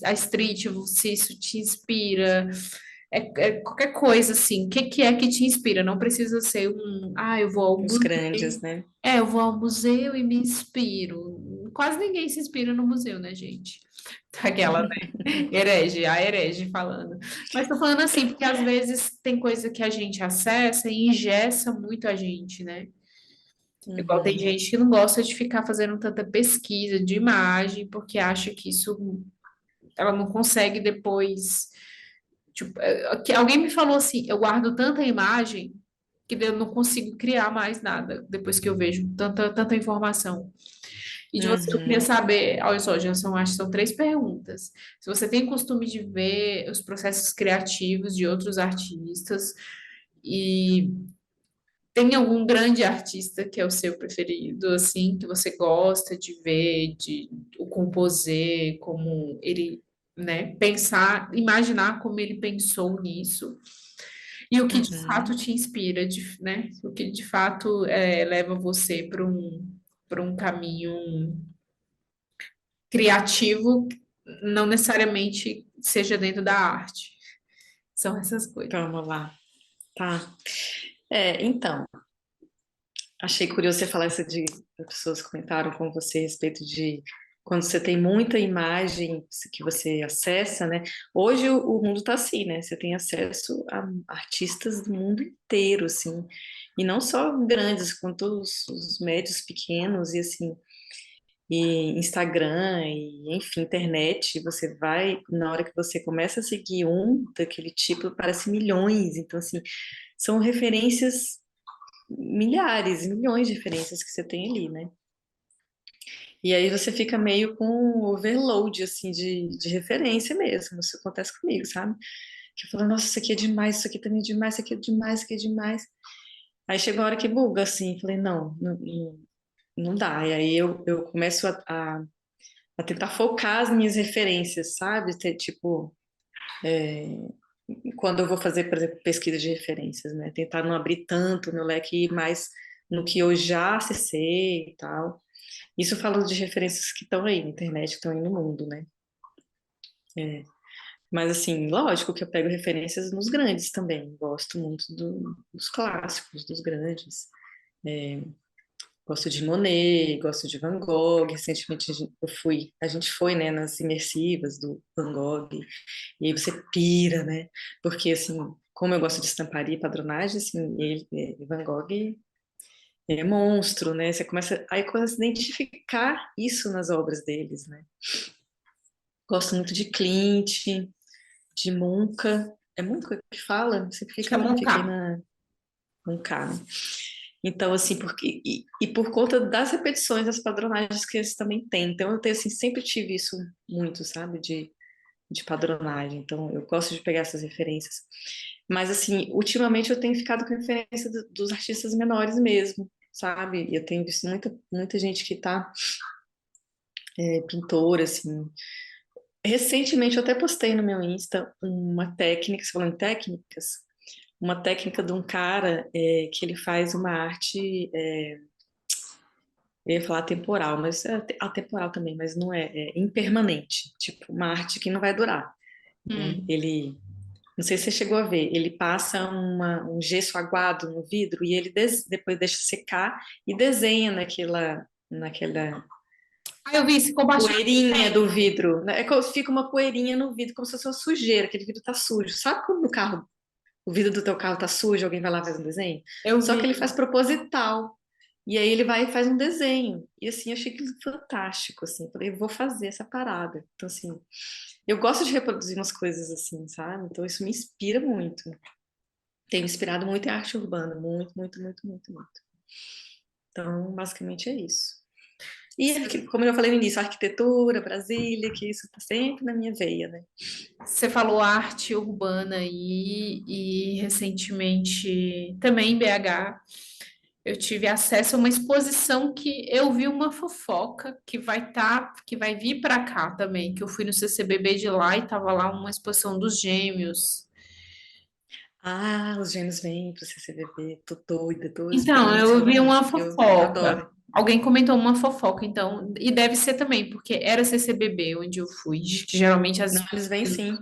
a street, se isso te inspira, é qualquer coisa assim. O que é que te inspira? Não precisa ser eu vou ao Os museu. grandes, né? Eu vou ao museu e me inspiro. quase ninguém se inspira no museu, né, gente? Aquela, né? A herege falando. Mas tô falando assim, porque às vezes tem coisa que a gente acessa e engessa muito a gente, né? Igual tem Uhum, gente que não gosta de ficar fazendo tanta pesquisa de imagem, porque acha que isso ela não consegue depois. Tipo, que alguém me falou assim, eu guardo tanta imagem que eu não consigo criar mais nada depois que eu vejo tanta informação. E de você, eu queria uhum, saber, olha só, já são, acho que são três perguntas. Se você tem costume de ver os processos criativos de outros artistas e tem algum grande artista que é o seu preferido, assim, que você gosta de ver, de o composer, como ele, né, pensar, imaginar como ele pensou nisso, e o que de fato uhum. te inspira, né, o que de fato leva você para um caminho criativo, não necessariamente seja dentro da arte. São essas coisas. Vamos lá. Tá. Então, achei curioso você falar isso de as pessoas comentaram com você a respeito de quando você tem muita imagem que você acessa, né? Hoje o mundo tá assim, né? Você tem acesso a artistas do mundo inteiro, assim, e não só grandes, quanto os médios, pequenos e assim, e Instagram e enfim, internet. Você vai na hora que você começa a seguir um daquele tipo, parece milhões. Então assim, são referências milhares, milhões de referências que você tem ali, né? E aí você fica meio com um overload, assim, de referência mesmo. Isso acontece comigo, sabe? Que eu falo, nossa, isso aqui é demais, isso aqui também é demais, isso aqui é demais, isso aqui é demais. Aí chega uma hora que buga, assim, falei, não dá. E aí eu começo a tentar focar as minhas referências, sabe? Ter, tipo, quando eu vou fazer, por exemplo, pesquisa de referências, né? Tentar não abrir tanto meu leque e ir mais no que eu já acessei e tal. Isso falando de referências que estão aí na internet, que estão aí no mundo, né? É. Mas, assim, lógico que eu pego referências nos grandes também. Gosto muito dos clássicos, dos grandes. Gosto de Monet, gosto de Van Gogh. Recentemente a gente foi, né, nas imersivas do Van Gogh. E aí você pira, né? Porque, assim, como eu gosto de estamparia e padronagem, assim, Van Gogh é monstro, né? Aí começa a identificar isso nas obras deles, né? Gosto muito de Clint, de Munca. É Munca que fala? Você Acho que é fiquei Moncar. na Munca, né? Então, assim, e por conta das repetições, das padronagens que eles também têm. Então, eu tenho, assim, sempre tive isso muito, sabe? De padronagem. Então, eu gosto de pegar essas referências. Mas, assim, ultimamente eu tenho ficado com referência dos artistas menores mesmo, sabe? Eu tenho visto muita gente que tá pintora, assim. Recentemente eu até postei no meu Insta uma técnica, se falando em técnicas, uma técnica de um cara que ele faz uma arte, eu ia falar temporal, mas é atemporal também, mas não é impermanente, tipo uma arte que não vai durar, né? Hum. Não sei se você chegou a ver, ele passa um gesso aguado no vidro e ele depois deixa secar e desenha naquela Ah, eu vi esse compartilhamento. poeirinha do vidro, né? Fica uma poeirinha no vidro, como se fosse uma sujeira, aquele vidro tá sujo. Sabe quando no carro, o vidro do teu carro tá sujo, alguém vai lá e faz um desenho? Eu Só que vi. ele faz proposital. E aí ele vai e faz um desenho. E assim, eu achei aquilo fantástico, assim. Falei, eu vou fazer essa parada. Então, assim, eu gosto de reproduzir umas coisas assim, sabe? Então, isso me inspira muito. Tem me inspirado muito em arte urbana. Muito, muito, muito, muito, muito. Então, basicamente é isso. E, como eu falei no início, arquitetura, Brasília, que isso tá sempre na minha veia, né? Você falou arte urbana aí, e recentemente também em BH eu tive acesso a uma exposição que eu vi uma fofoca que vai vir para cá também, que eu fui no CCBB de lá e tava lá uma exposição dos gêmeos. Ah, os gêmeos vêm pro CCBB, tô doida, tô Então, esperando esse eu vi momento. uma Eu fofoca. adoro. Alguém comentou uma fofoca, então, e deve ser também, porque era CCBB onde eu fui, que geralmente as Não, eles vêm sim,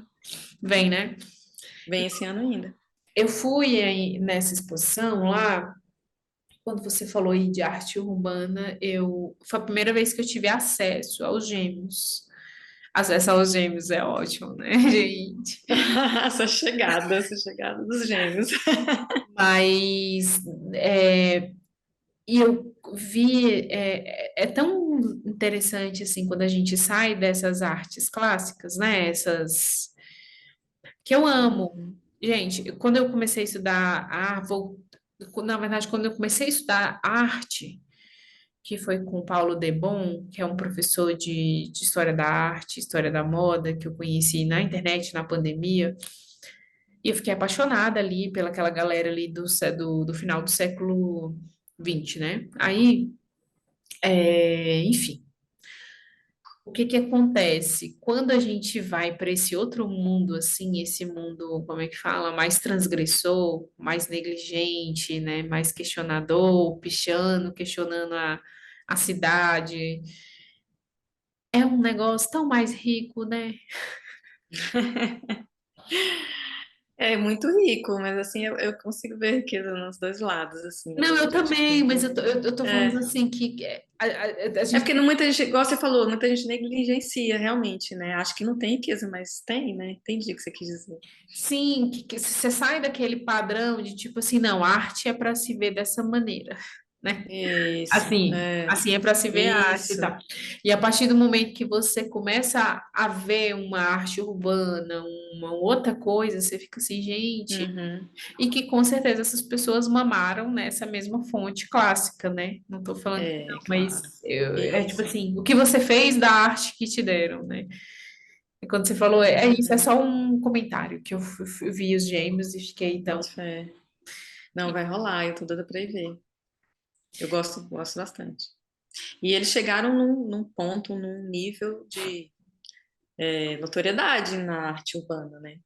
vêm, né? vêm esse ano ainda. Eu fui aí nessa exposição lá quando você falou aí de arte urbana, foi a primeira vez que eu tive acesso aos gêmeos. Acesso aos gêmeos é ótimo, né, gente? Essa chegada dos gêmeos. Mas e eu vi, é tão interessante assim quando a gente sai dessas artes clássicas, né? Essas que eu amo. Uhum. Gente, quando eu comecei a estudar na verdade, quando eu comecei a estudar arte, que foi com o Paulo Debon, que é um professor de História da Arte, História da Moda, que eu conheci na internet, na pandemia, e eu fiquei apaixonada ali pelaquela galera ali do final do século XX, né? Aí, enfim, o que que acontece? Quando a gente vai para esse outro mundo, assim, esse mundo, como é que fala? Mais transgressor, mais negligente, né? Mais questionador, pichando, questionando a cidade. É um negócio tão mais rico, né? É muito rico, mas assim, eu consigo ver riqueza nos dois lados, assim, Não, eu também, mas tipo, eu tô falando é. assim que a É gente porque não, muita gente, igual você falou, muita gente negligencia realmente, né? Acho que não tem riqueza, mas tem, né? Entendi o que você quis dizer. sim, que você sai daquele padrão de tipo assim, não, arte é para se ver dessa maneira, né? Isso, Assim é para se ver a arte e isso. tal. E a partir do momento que você começa a ver uma arte urbana, uma outra coisa, você fica assim, gente, Uhum. e que com certeza essas pessoas mamaram nessa mesma fonte clássica, né? Não estou falando que não, É, claro. mas é tipo Isso. assim, o que você fez da arte que te deram, né? E quando você falou, é isso, é Uhum. só um comentário que eu vi os gêmeos e fiquei então. Boto fé. Não, vai rolar, eu tô doida pra ir ver. Eu gosto bastante. E eles chegaram num ponto, num nível de notoriedade na arte urbana, né?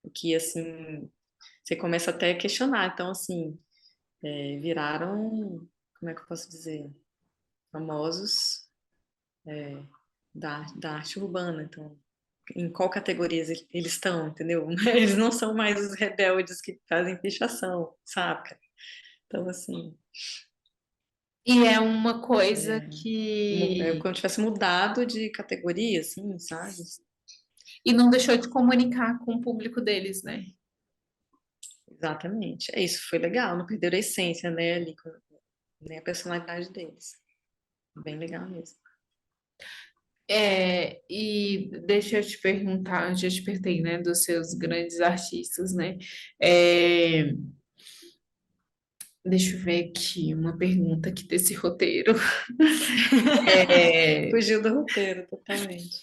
O que, assim, você começa até a questionar. Então, assim, viraram, como é que eu posso dizer? Famosos da arte urbana. Então, em qual categoria eles estão, entendeu? Eles não são mais os rebeldes que fazem pichação, saca? Então, assim, E é uma coisa é que como se tivesse mudado de categoria, assim, sabe? e não deixou de comunicar com o público deles, né? Exatamente. É isso, foi legal, não perderam a essência, né, ali, nem a personalidade deles. Bem legal mesmo. E deixa eu te perguntar, já te perguntei, né, dos seus grandes artistas, né? É, deixa eu ver aqui uma pergunta aqui desse roteiro. É, Fugiu do roteiro totalmente.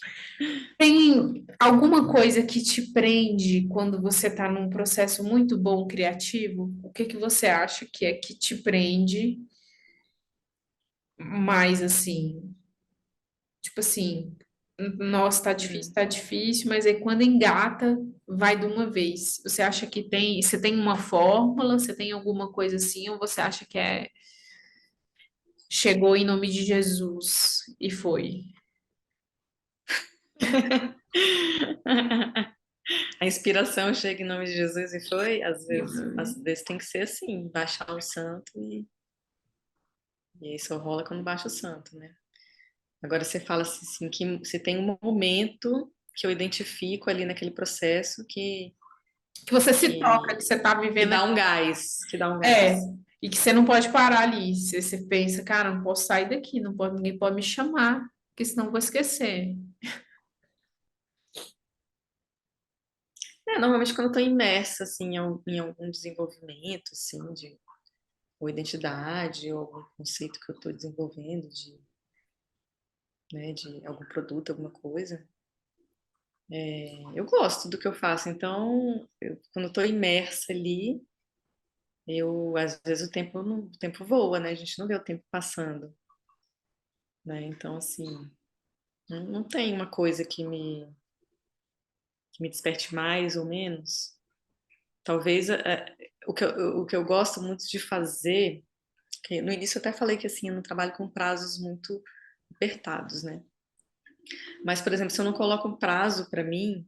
tem alguma coisa que te prende quando você está num processo muito bom criativo? O que que você acha que é que te prende mais assim? Tipo assim, nossa, Hum. tá difícil, mas aí quando engata, vai de uma vez. Você acha que você tem uma fórmula, você tem alguma coisa assim, ou você acha que chegou em nome de Jesus e foi? A inspiração chega em nome de Jesus e foi, às vezes tem que ser assim, baixar o santo e aí só rola quando baixa o santo, né? Agora você fala assim, que você tem um momento que eu identifico ali naquele processo Que você se toca, que, que você tá que vivendo. dá um gás, que dá um É, gás. e que você não pode parar ali. Você pensa, cara, não posso sair daqui, não pode, ninguém pode me chamar, porque senão eu vou esquecer. Normalmente quando eu tô imersa, assim, em algum desenvolvimento, assim, ou identidade, ou algum conceito que eu tô desenvolvendo de algum produto, alguma coisa, eu gosto do que eu faço. Então, quando eu tô imersa ali, às vezes o tempo voa, né? A gente não vê o tempo passando, né? Então, assim, não tem uma coisa que me desperte mais ou menos. Talvez o que eu gosto muito de fazer, que no início eu até falei que assim, eu não trabalho com prazos muito apertados, né? Mas, por exemplo, se eu não coloco um prazo para mim,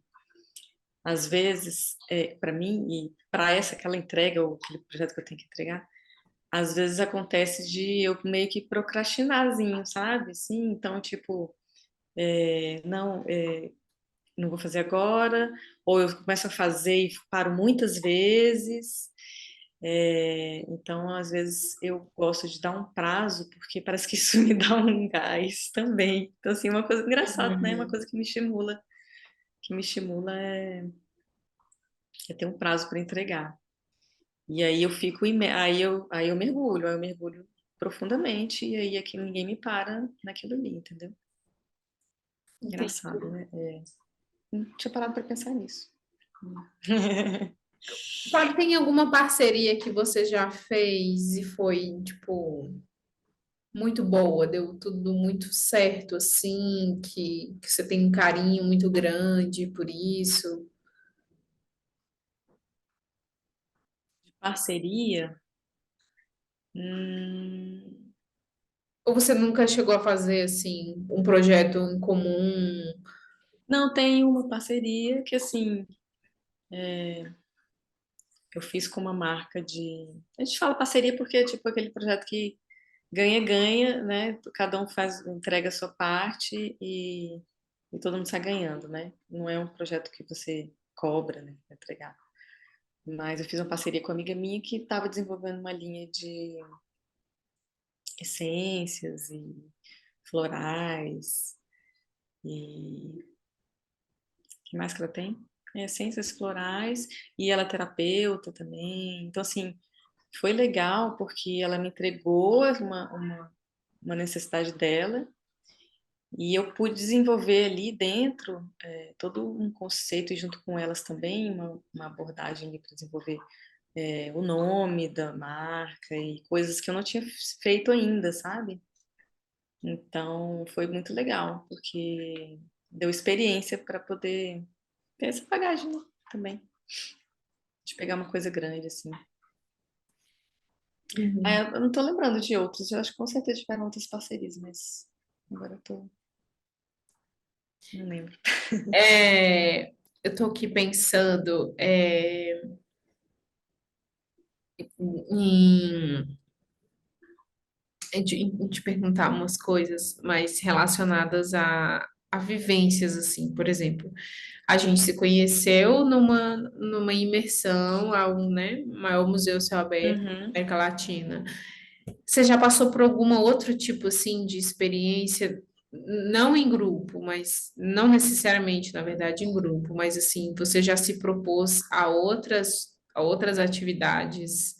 às vezes, para mim e para essa aquela entrega ou aquele projeto que eu tenho que entregar, às vezes acontece de eu meio que procrastinarzinho, sabe? Sim, então, tipo, não, não vou fazer agora, ou eu começo a fazer e paro muitas vezes. Então, às vezes, eu gosto de dar um prazo, porque parece que isso me dá um gás também. Então, assim, uma coisa engraçada, né? Uma Uhum. coisa que me estimula é ter um prazo para entregar. E aí eu fico, aí eu mergulho profundamente, e aí aqui ninguém me para naquilo ali, entendeu? Entendi. Engraçado, né? Não tinha parado para pensar nisso. Fábio, tem alguma parceria que você já fez e foi, tipo, muito boa, deu tudo muito certo, assim, que você tem um carinho muito grande por isso? Parceria? Hum, Ou você nunca chegou a fazer, assim, um projeto em comum? não, tem uma parceria que, assim, eu fiz com uma marca de. A gente fala parceria porque é tipo aquele projeto que ganha-ganha, né? Cada um faz, entrega a sua parte e todo mundo sai ganhando, né? Não é um projeto que você cobra, né, pra entregar. Mas eu fiz uma parceria com uma amiga minha que estava desenvolvendo uma linha de essências e florais e o que mais que ela tem? Essências florais e ela é terapeuta também. Então, assim, foi legal porque ela me entregou uma necessidade dela e eu pude desenvolver ali dentro todo um conceito e junto com elas também uma abordagem para desenvolver o nome da marca e coisas que eu não tinha feito ainda, sabe? Então foi muito legal porque deu experiência para poder ter essa bagagem, né, também de pegar uma coisa grande assim. Uhum. Eu não tô lembrando de outros, eu acho que com certeza tiveram outras parcerias, mas agora eu tô, não lembro. É, eu tô aqui pensando em, em te perguntar umas coisas mais relacionadas a vivências, assim, por exemplo. A gente se conheceu numa imersão ao, né, maior museu a céu aberto da Uhum. América Latina. Você já passou por alguma outro tipo assim de experiência, não em grupo, mas não necessariamente, na verdade, em grupo, mas assim, você já se propôs a outras atividades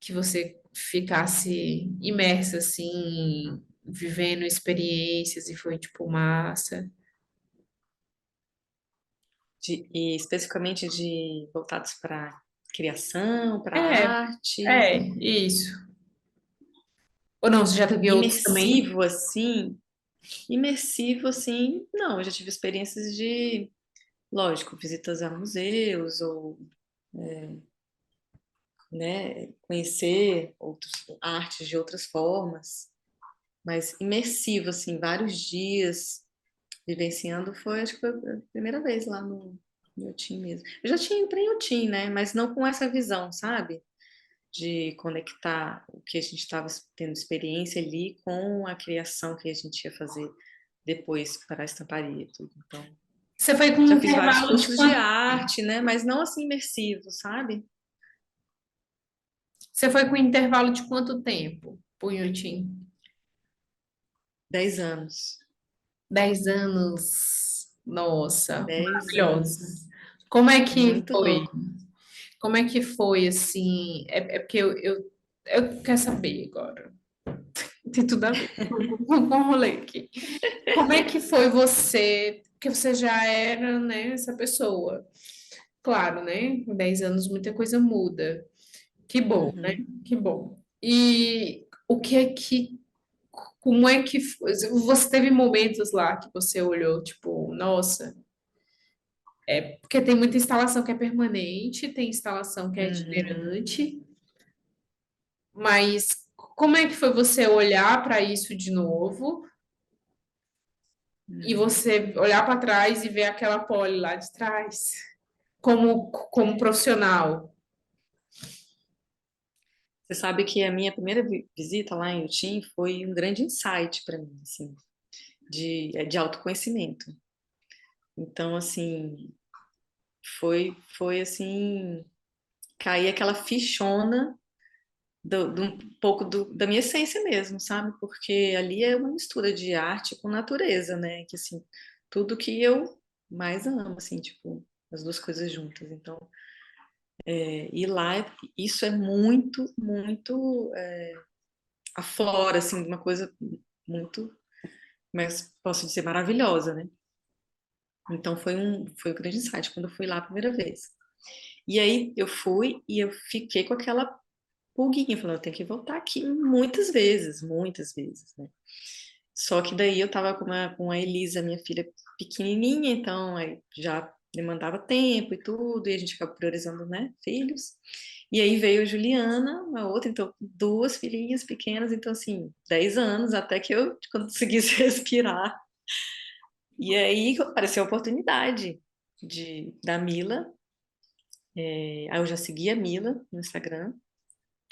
que você ficasse imersa assim, vivendo experiências e foi tipo massa? E especificamente de voltados para criação, para É, arte, isso. Ou não, você já teve outros também? imersivo assim, não, eu já tive experiências de, lógico, visitas a museus ou, né, conhecer outros artes de outras formas, mas imersivo assim, vários dias vivenciando foi, acho que foi a primeira vez lá no Inhotim mesmo. Eu já tinha ido para Inhotim, né, mas não com essa visão, sabe? De conectar o que a gente estava tendo experiência ali com a criação que a gente ia fazer depois para a estamparia e tudo. Então, Você foi com um já fiz vários intervalo de cursos de quanto? arte, né? Mas não assim imersivo, sabe? Você foi com um intervalo de quanto tempo, Punhotim? 10 anos. 10 anos. Nossa, 10 anos. maravilhosa. Como é que Muito foi? louco. Como é que foi, assim? É porque eu quero saber agora. Tem tudo a ver com o rolê aqui. Como é que foi você? Porque você já era, né, essa pessoa. Claro, né? Em 10 anos muita coisa muda. Que bom, né? Uhum. Que bom. E o que é que, como é que você teve momentos lá que você olhou, tipo, nossa, porque tem muita instalação que é permanente, tem instalação que é Uhum. itinerante, mas como é que foi você olhar para isso de novo e Uhum. você olhar para trás e ver aquela pole lá de trás, como profissional? Você sabe que a minha primeira visita lá em Utim foi um grande insight para mim, assim, de autoconhecimento. Então, assim, foi assim, cair aquela fichona um pouco da minha essência mesmo, sabe? Porque ali é uma mistura de arte com natureza, né? Que, assim, tudo que eu mais amo, assim, tipo, as duas coisas juntas. Então, e lá, isso é muito, muito aflora, assim, de uma coisa muito, mas posso dizer, maravilhosa, né? Então foi um grande insight quando eu fui lá a primeira vez. E aí eu fui e eu fiquei com aquela pulguinha, falando, eu tenho que voltar aqui muitas vezes, né? Só que daí eu tava com a Elisa, minha filha pequenininha, então aí já demandava tempo e tudo, e a gente acaba priorizando, né, filhos. E aí veio Juliana, uma outra, então duas filhinhas pequenas, então assim, 10 anos até que eu conseguisse respirar. E aí apareceu a oportunidade da Mila. Aí eu já seguia a Mila no Instagram,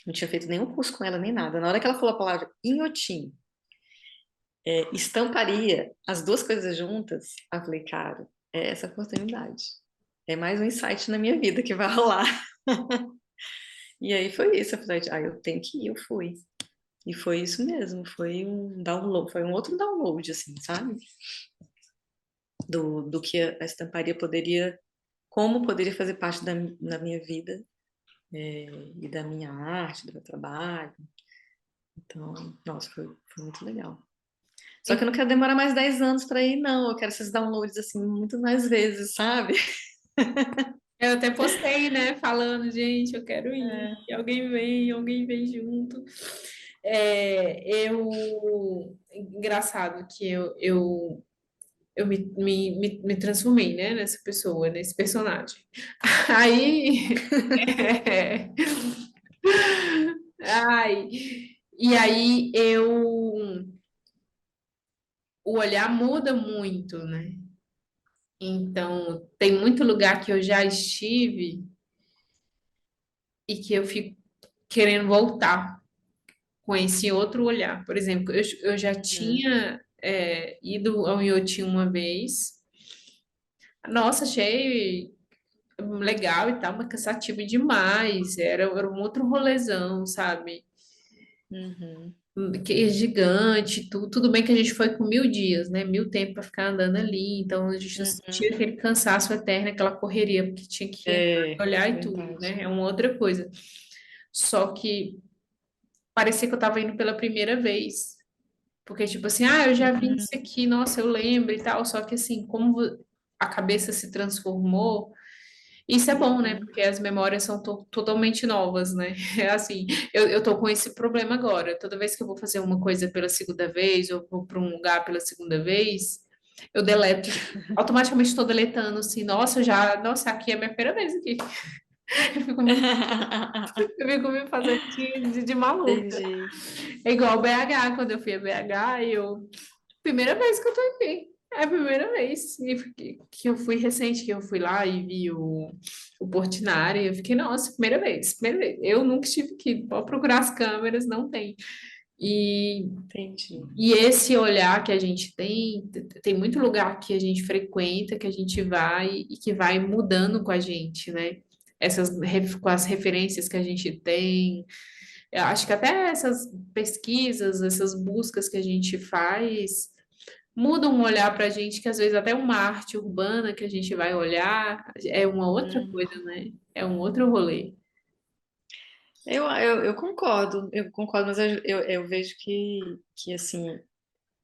não tinha feito nenhum curso com ela nem nada. Na hora que ela falou a palavra inhotim, estamparia, as duas coisas juntas, eu falei, cara, é essa a oportunidade. É mais um insight na minha vida que vai rolar. E aí foi isso, eu falei, eu tenho que ir, eu fui. E foi isso mesmo, foi um download, foi um outro download, assim, sabe? Do que a estamparia poderia, como poderia fazer parte da minha vida, e da minha arte, do meu trabalho. Então, nossa, foi muito legal. Só que eu não quero demorar mais 10 anos para ir, não. Eu quero esses downloads assim muito mais vezes, sabe? Eu até postei, né, falando, gente, eu quero ir, É. alguém vem junto. Engraçado que eu me transformei, né, nessa pessoa, nesse personagem. Aí, é, ai, e aí o olhar muda muito, né? Então, tem muito lugar que eu já estive e que eu fico querendo voltar com esse outro olhar. Por exemplo, eu já Uhum. tinha ido ao Inhotim uma vez. Nossa, achei legal e tal, mas cansativo demais. Era um outro rolezão, sabe? Uhum. Que é gigante, tudo bem que a gente foi com 1.000 dias, né? 1.000 tempos para ficar andando ali, então a gente não sentia Uhum. aquele cansaço eterno, aquela correria, porque tinha que entrar, É, olhar e tudo, verdade. né? É uma outra coisa. Só que parecia que eu estava indo pela primeira vez. Porque, tipo assim, eu já vi isso Uhum. aqui, nossa, eu lembro e tal. Só que, assim, a cabeça se transformou, isso é bom, né? Uhum. Porque as memórias são totalmente novas, né? É assim, eu tô com esse problema agora. Toda vez que eu vou fazer uma coisa pela segunda vez, ou vou para um lugar pela segunda vez, eu deleto. Automaticamente estou deletando, assim, nossa, aqui é a minha primeira vez aqui. Eu fico me, eu fico me fazendo de maluca. Entendi. É igual BH, quando eu fui a BH, primeira vez que eu tô aqui. É a primeira vez que eu fui recente, que eu fui lá e vi o Portinari. Eu fiquei, nossa, primeira vez, primeira vez. Eu nunca estive aqui. Pode procurar as câmeras, não tem. E, Entendi. e esse olhar que a gente tem muito lugar que a gente frequenta, que a gente vai e que vai mudando com a gente, né? Com as referências que a gente tem. Eu acho que até essas pesquisas, essas buscas que a gente faz muda um olhar para a gente, que às vezes até uma arte urbana que a gente vai olhar é uma outra Hum. coisa, né? É um outro rolê. Eu concordo, mas eu vejo que assim,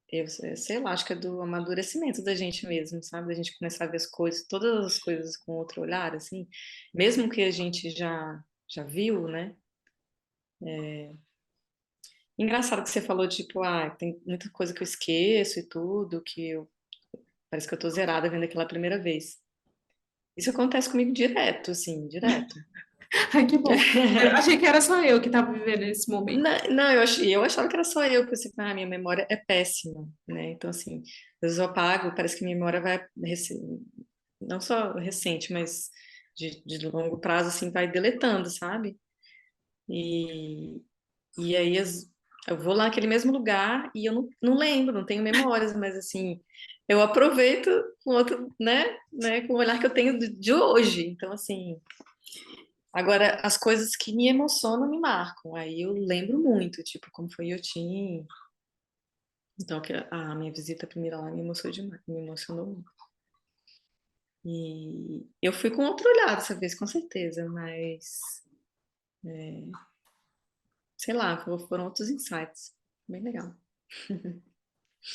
eu sei lá, acho que é do amadurecimento da gente mesmo, sabe? Da gente começar a ver as coisas, todas as coisas com outro olhar, assim, mesmo que a gente já viu, né? Engraçado que você falou, tipo, tem muita coisa que eu esqueço e tudo, parece que eu tô zerada vendo aquela primeira vez. Isso acontece comigo direto, assim, direto. Ai, que bom. Eu achei que era só eu que estava vivendo esse momento. Não, não, eu achava que era só eu, porque assim, minha memória é péssima, né? Então, assim, às vezes eu apago, parece que minha memória vai, não só recente, mas de longo prazo, assim, vai deletando, sabe? E, e aí eu vou lá naquele mesmo lugar e eu não lembro, não tenho memórias, mas assim, eu aproveito com outro, com o olhar que eu tenho de hoje. Então, assim, agora as coisas que me emocionam me marcam. Aí eu lembro muito, tipo, como foi Iotim. Então, que a minha visita primeira lá me emocionou demais, me emocionou muito. E eu fui com outro olhar dessa vez, com certeza, mas sei lá, foram outros insights. Bem legal.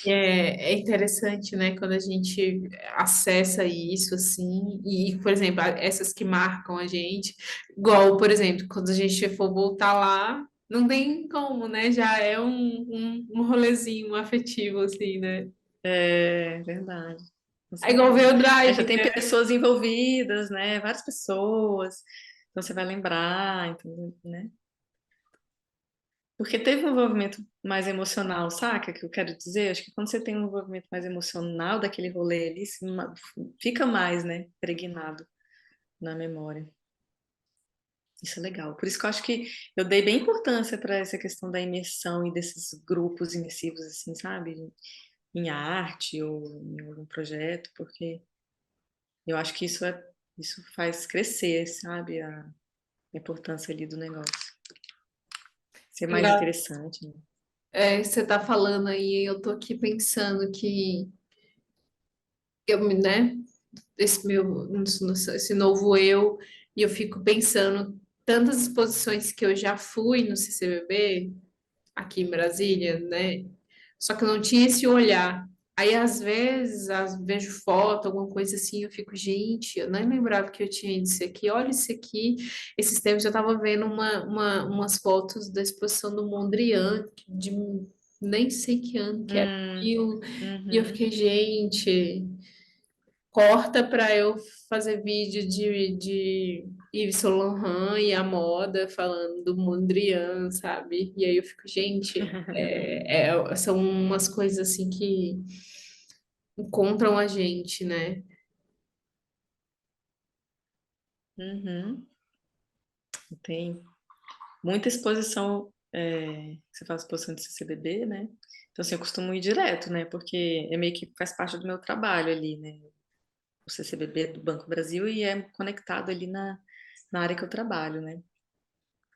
É interessante, né, quando a gente acessa isso, assim, e, por exemplo, essas que marcam a gente, igual, por exemplo, quando a gente for voltar lá, não tem como, né, já é um rolezinho afetivo, assim, né? É verdade, com É igual certeza. ver o Aí já Drive, tem né? pessoas envolvidas, né? Várias pessoas. Então você vai lembrar, então, né? Porque teve um envolvimento mais emocional, saca? Que eu quero dizer, acho que quando você tem um envolvimento mais emocional daquele rolê ali, fica mais, né? Impregnado na memória. Isso é legal. Por isso que eu acho que eu dei bem importância para essa questão da imersão e desses grupos imersivos, assim, sabe? Em arte ou em algum projeto, porque eu acho que isso faz crescer, sabe? A importância ali do negócio. Ser mais Engra- interessante, né? Você tá falando aí, eu tô aqui pensando que né, esse novo eu, e eu fico pensando tantas exposições que eu já fui no CCBB, aqui em Brasília, né? Só que eu não tinha esse olhar. Aí, às vezes, vejo foto, alguma coisa assim, eu fico, gente, eu nem lembrava que eu tinha isso aqui. Olha isso aqui. Esses tempos eu estava vendo umas fotos da exposição do Mondrian, de nem sei que ano que era Hum, aquilo. E eu uhum. fiquei, gente, corta para eu fazer vídeo de Yves Saint Laurent e a moda falando do Mondrian, sabe? E aí eu fico, gente, são umas coisas assim que encontram a gente, né? Uhum. Tem muita exposição, você faz exposição de CCBB, né? Então, assim, eu costumo ir direto, né? Porque é meio que faz parte do meu trabalho ali, né? O CCBB do Banco Brasil e é conectado ali na área que eu trabalho, né?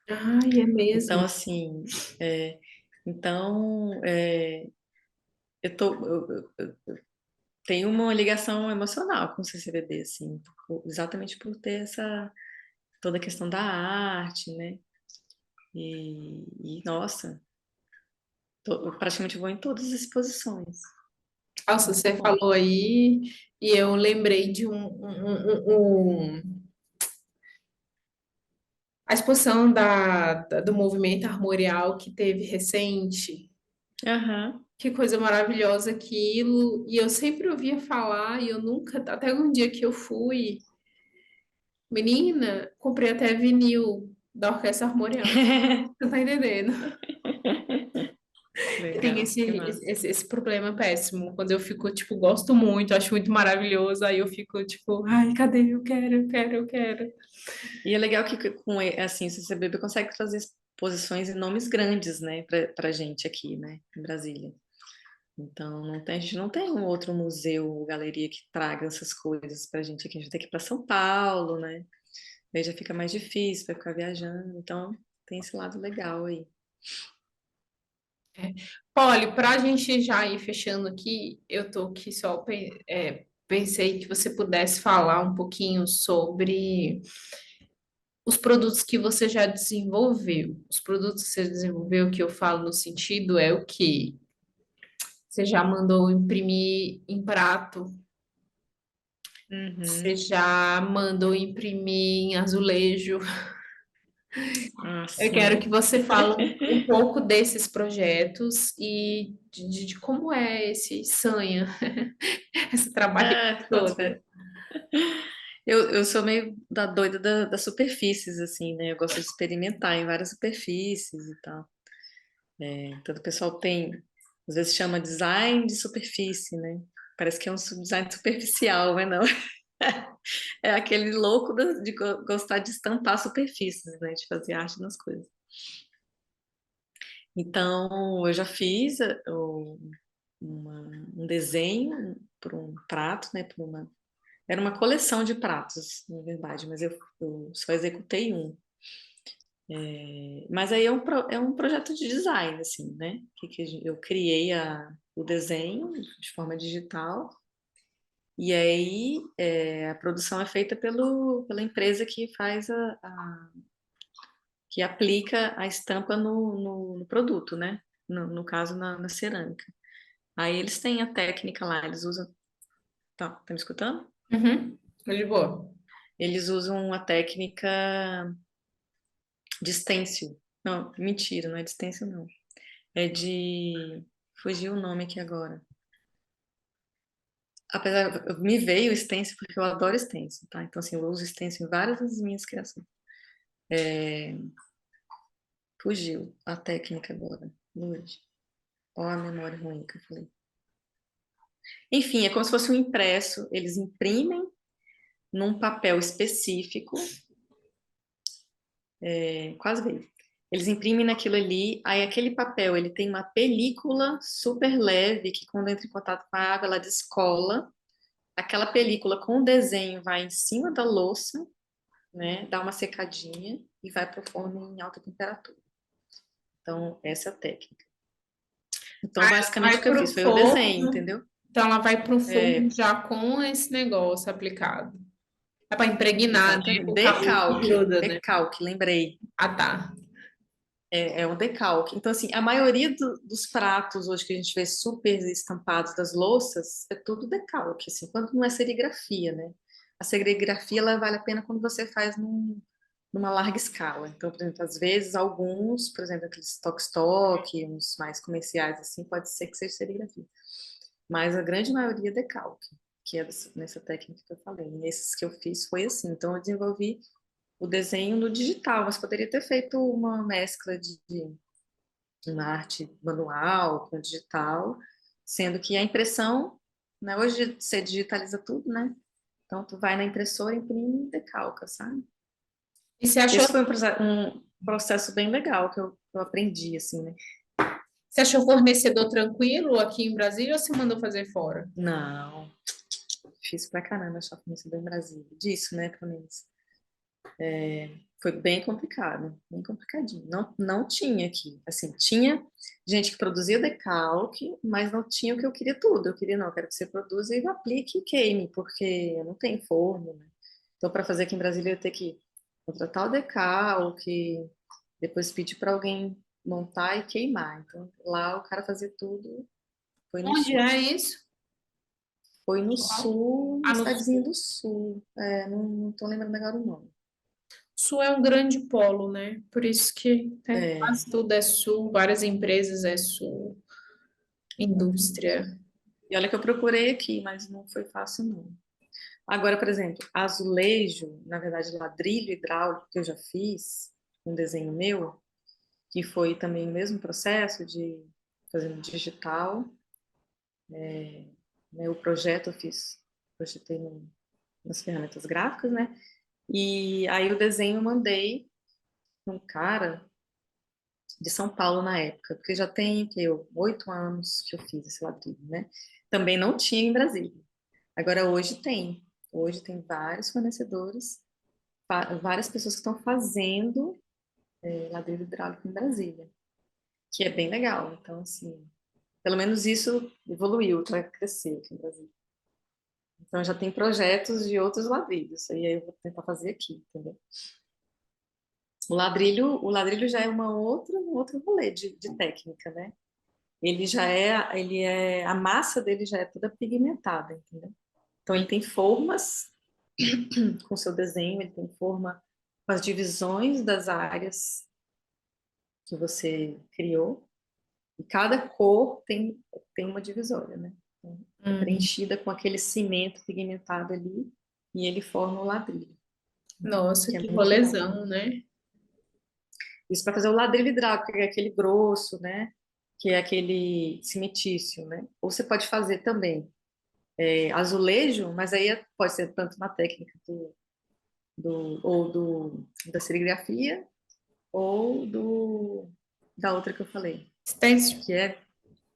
Ai, é Então, mesmo. assim, é, então, eu tô, eu tenho uma ligação emocional com o CCBB, assim, exatamente por ter toda a questão da arte, né? Nossa, eu praticamente vou em todas as exposições. Nossa, Muito você bom. falou aí e eu lembrei de a exposição do movimento armorial que teve recente. Aham. Que coisa maravilhosa aquilo. E eu sempre ouvia falar, e eu nunca, até um dia que eu fui, menina, comprei até vinil da Orquestra Armorial. Você tá entendendo? Tem Legal, esse, que massa. esse problema péssimo. Quando eu fico, tipo, gosto muito, acho muito maravilhoso, aí eu fico, tipo, ai, cadê? Eu quero, eu quero, eu quero. E é legal que assim, o CCBB consegue trazer exposições e nomes grandes, né, pra gente aqui, né, em Brasília. Então, a gente não tem um outro museu ou galeria que traga essas coisas pra gente aqui. A gente tem que ir pra São Paulo, né? Aí já fica mais difícil para ficar viajando. Então, tem esse lado legal aí. Olha, para a gente já ir fechando aqui, eu tô aqui só pensei que você pudesse falar um pouquinho sobre os produtos que você já desenvolveu. Os produtos que você desenvolveu, que eu falo no sentido, é o que você já mandou imprimir em prato, você Uhum. já mandou imprimir em azulejo. Ah, Eu quero sim. que você fale um pouco desses projetos e de como é esse sonho, esse trabalho Boto todo. fé. Eu sou meio da doida das superfícies, assim, né? Eu gosto de experimentar em várias superfícies e tal. Então, o pessoal às vezes chama design de superfície, né? Parece que é um design superficial, mas não. É aquele louco de gostar de estampar superfícies, né? De fazer arte nas coisas. Então, eu já fiz um desenho para um prato, né? Era uma coleção de pratos, na verdade, mas eu só executei um. Mas aí é um projeto de design, assim, né? Eu criei o desenho de forma digital, e aí a produção é feita pela empresa que faz que aplica a estampa no produto, né? No caso, na cerâmica. Aí eles têm a técnica lá, eles usam. Tá me escutando? Uhum. Tô de boa. Eles usam a técnica de stencil. Não, mentira, não é de stencil, não. É de. Fugiu o nome aqui agora. Apesar, me veio o stencil porque eu adoro stencil, tá? Então, assim, eu uso stencil em várias das minhas criações. Fugiu a técnica agora, Lourdes. Ó, a memória ruim que eu falei. Enfim, é como se fosse um impresso. Eles imprimem num papel específico, quase veio. Eles imprimem naquilo ali, aí aquele papel, ele tem uma película super leve que quando entra em contato com a água, ela descola. Aquela película com o desenho vai em cima da louça, né? Dá uma secadinha e vai para o forno em alta temperatura. Então, essa é a técnica. Então, Ah, ela basicamente, o vai que eu fiz pro foi o desenho, forno. entendeu? Então ela vai pro forno É, já com esse negócio aplicado. É para impregnar, né? exatamente. O calor que gruda, né? Decalque, lembrei. Ah, tá. É um decalque. Então, assim, a maioria dos pratos hoje que a gente vê super estampados das louças é tudo decalque, assim, quando não é serigrafia, né? A serigrafia, ela vale a pena quando você faz numa larga escala. Então, por exemplo, às vezes, alguns, por exemplo, aqueles stock, uns mais comerciais, assim, pode ser que seja serigrafia. Mas a grande maioria é decalque, que é nessa técnica que eu falei. E nesses que eu fiz foi assim. Então, eu desenvolvi o desenho no digital, mas poderia ter feito uma mescla de uma arte manual com digital, sendo que a impressão, né, hoje você digitaliza tudo, né? Então tu vai na impressora, imprime e decalca, sabe? E você achou, Esse foi um processo bem legal que eu aprendi, assim, né? você achou fornecedor tranquilo aqui em Brasília ou você mandou fazer fora? Não, difícil pra caramba achar fornecedor em Brasília. Disso, né, pelo menos. Foi bem complicado, bem complicadinho. Não, não tinha aqui. Assim, tinha gente que produzia decalque, mas não tinha o que eu queria tudo. Eu queria, não, eu quero que você produza e aplique e queime, porque eu não tenho forno, né? Então, para fazer aqui em Brasília, eu ia ter que contratar o decalque, depois pedir para alguém montar e queimar. Então, lá o cara fazia tudo, foi no Onde sul. é isso? Foi no Qual? sul, uma Ah, no cidadezinha sul. do sul. Não tô lembrando agora o nome. Sul é um grande polo, né? Por isso que É, quase tudo é sul, várias empresas é sul, indústria. e olha que eu procurei aqui, mas não foi fácil, não. Agora, por exemplo, azulejo, na verdade, ladrilho hidráulico que eu já fiz, um desenho meu, que foi também o mesmo processo de fazer no digital, né? O projeto eu fiz, projetei nas ferramentas gráficas, né? E aí o desenho eu mandei para um cara de São Paulo na época, porque já tem que 8 anos que eu fiz esse ladrilho, né? Também não tinha em Brasília. Agora hoje tem. Hoje tem vários fornecedores, várias pessoas que estão fazendo ladrilho hidráulico em Brasília, que é bem legal. Então, assim, pelo menos isso evoluiu, vai crescer aqui em Brasília. Então, já tem projetos de outros ladrilhos, e aí eu vou tentar fazer aqui, entendeu? O ladrilho já é um outro rolê de técnica, né? A massa dele já é toda pigmentada, entendeu? Então, ele tem formas com seu desenho, ele tem forma com as divisões das áreas que você criou, e cada cor tem uma divisória, né? Então, é Hum. preenchida com aquele cimento pigmentado ali, e ele forma o ladrilho, Nossa, que é que muito legal. rolezão, né? Isso para fazer o ladrilho hidráulico, que é aquele grosso, né? Que é aquele cimentício, né? Ou você pode fazer também azulejo, mas aí pode ser tanto na técnica da serigrafia, ou da outra que eu falei, Stencil? que é,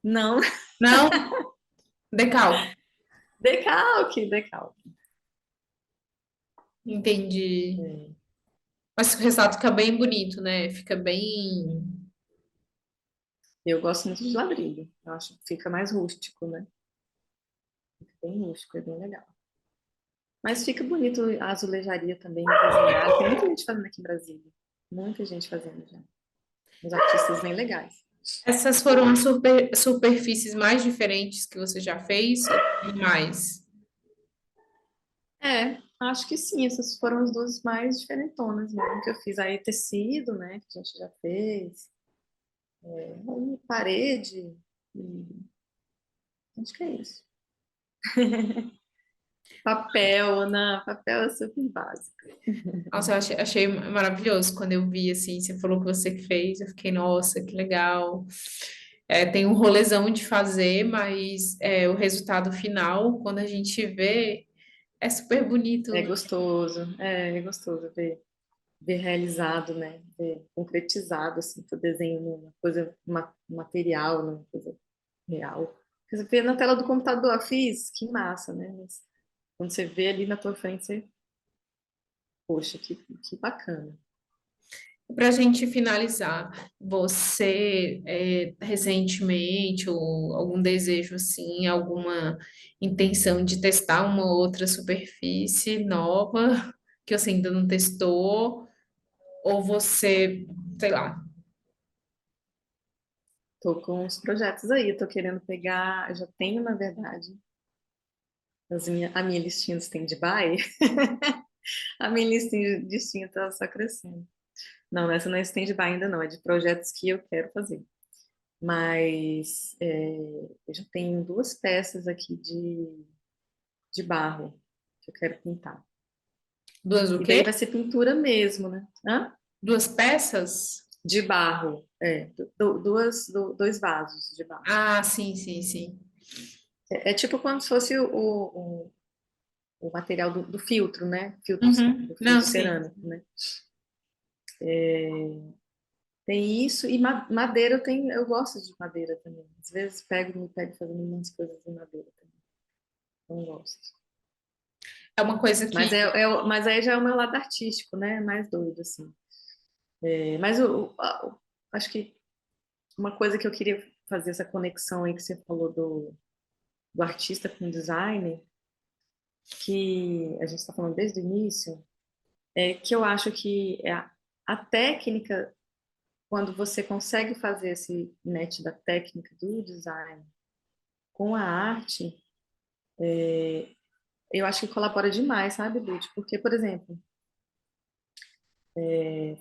não, Não? Decalque. decalque. Entendi. É. Mas o resultado fica bem bonito, né? Fica bem. Eu gosto muito de ladrilho, eu acho que fica mais rústico, né? Fica bem rústico, é bem legal. Mas fica bonito a azulejaria também, desenhada. Tem muita gente fazendo aqui em Brasília. Muita gente fazendo já. Os artistas bem legais. Essas foram as superfícies mais diferentes que você já fez? Ou tem mais? É, acho que sim. Essas foram as duas mais diferentonas mesmo que eu fiz. Aí tecido, né, que a gente já fez. Aí parede. E acho que é isso. Papel, não, papel é super básico. Nossa, eu achei maravilhoso quando eu vi, assim, você falou que você que fez, eu fiquei, nossa, que legal. É, tem um rolezão de fazer, mas o resultado final, quando a gente vê, é super bonito. É gostoso ver realizado, né? Ver concretizado, assim, o desenho numa coisa material, numa coisa real. Porque você vê na tela do computador, "Ah, fiz, que massa, né? Mas quando você vê ali na tua frente, você, poxa, que bacana. Para a gente finalizar, você recentemente, ou algum desejo assim, alguma intenção de testar uma outra superfície nova que você ainda não testou? Ou você, sei lá, Tô com uns projetos aí, tô querendo pegar, eu já tenho, na verdade, a minha listinha do stand-by, a minha listinha tá só crescendo. Não, essa não é stand-by ainda não, é de projetos que eu quero fazer. Mas eu já tenho duas peças aqui de barro que eu quero pintar. duas o E daí quê? vai ser pintura mesmo, né? Hã? Duas peças? De barro, dois vasos de barro. Ah, sim, sim, sim. É tipo como se fosse o material do filtro, né? Uhum. Do Não, filtro sim. cerâmico, né? Tem isso e madeira eu gosto de madeira também. Às vezes me pego fazendo umas coisas de madeira também. Não gosto. É uma coisa que Mas aí já é o meu lado artístico, né? Mais doido, assim. Mas acho que uma coisa que eu queria fazer essa conexão aí que você falou do artista com o designer, que a gente está falando desde o início, é que eu acho que a técnica, quando você consegue fazer esse match da técnica do design com a arte, eu acho que colabora demais, sabe, Lúcio? Porque, por exemplo,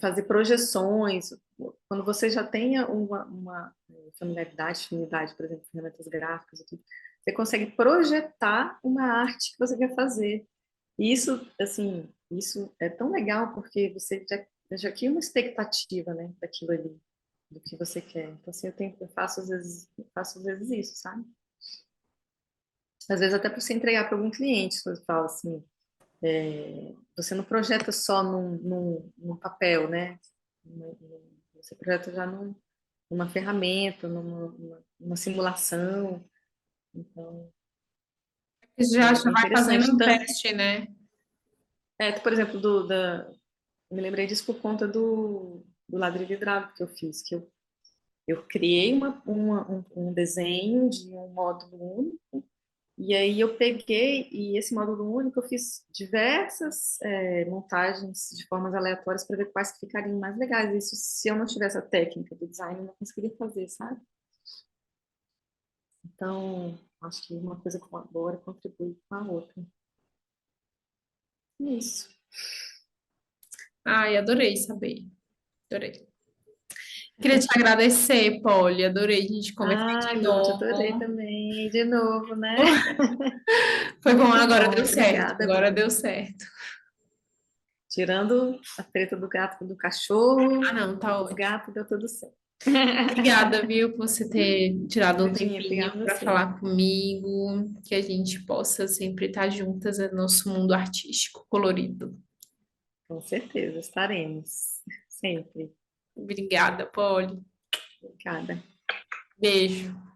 fazer projeções, quando você já tenha uma familiaridade, afinidade, por exemplo, com ferramentas gráficas e tudo, você consegue projetar uma arte que você quer fazer. E isso, assim, isso é tão legal porque você já cria uma expectativa, né, daquilo ali, do que você quer. Então, assim, eu faço às vezes isso, sabe? Às vezes até para você entregar para algum cliente, você fala assim, você não projeta só num papel, né? Você projeta já numa ferramenta, numa simulação. Então, já é vai fazendo interessante. um teste, né? Por exemplo, eu me lembrei disso por conta do ladrilho hidráulico que eu fiz, que eu criei um desenho de um módulo único. E aí eu peguei, e esse módulo único eu fiz diversas montagens de formas aleatórias para ver quais que ficariam mais legais. Isso, se eu não tivesse a técnica do design, eu não conseguiria fazer, sabe? Então, acho que uma coisa colabora, contribui com a outra. É isso. Ai, adorei saber. Adorei. Queria te agradecer, Polly. Adorei a gente conversar Ai, de Lúcia, adorei novo. também. De novo, né? Foi bom, Muito agora bom, deu certo. obrigada. É Agora bom. deu certo. Tirando a treta do gato e do cachorro, Ah, não, tá dos ótimo. gatos, deu tudo certo. Obrigada, viu, por você ter tirado um Imagina, tempinho obrigada a para você. falar comigo, que a gente possa sempre estar juntas no nosso mundo artístico colorido. Com certeza, estaremos. Sempre. Obrigada, Polly. Obrigada. Beijo.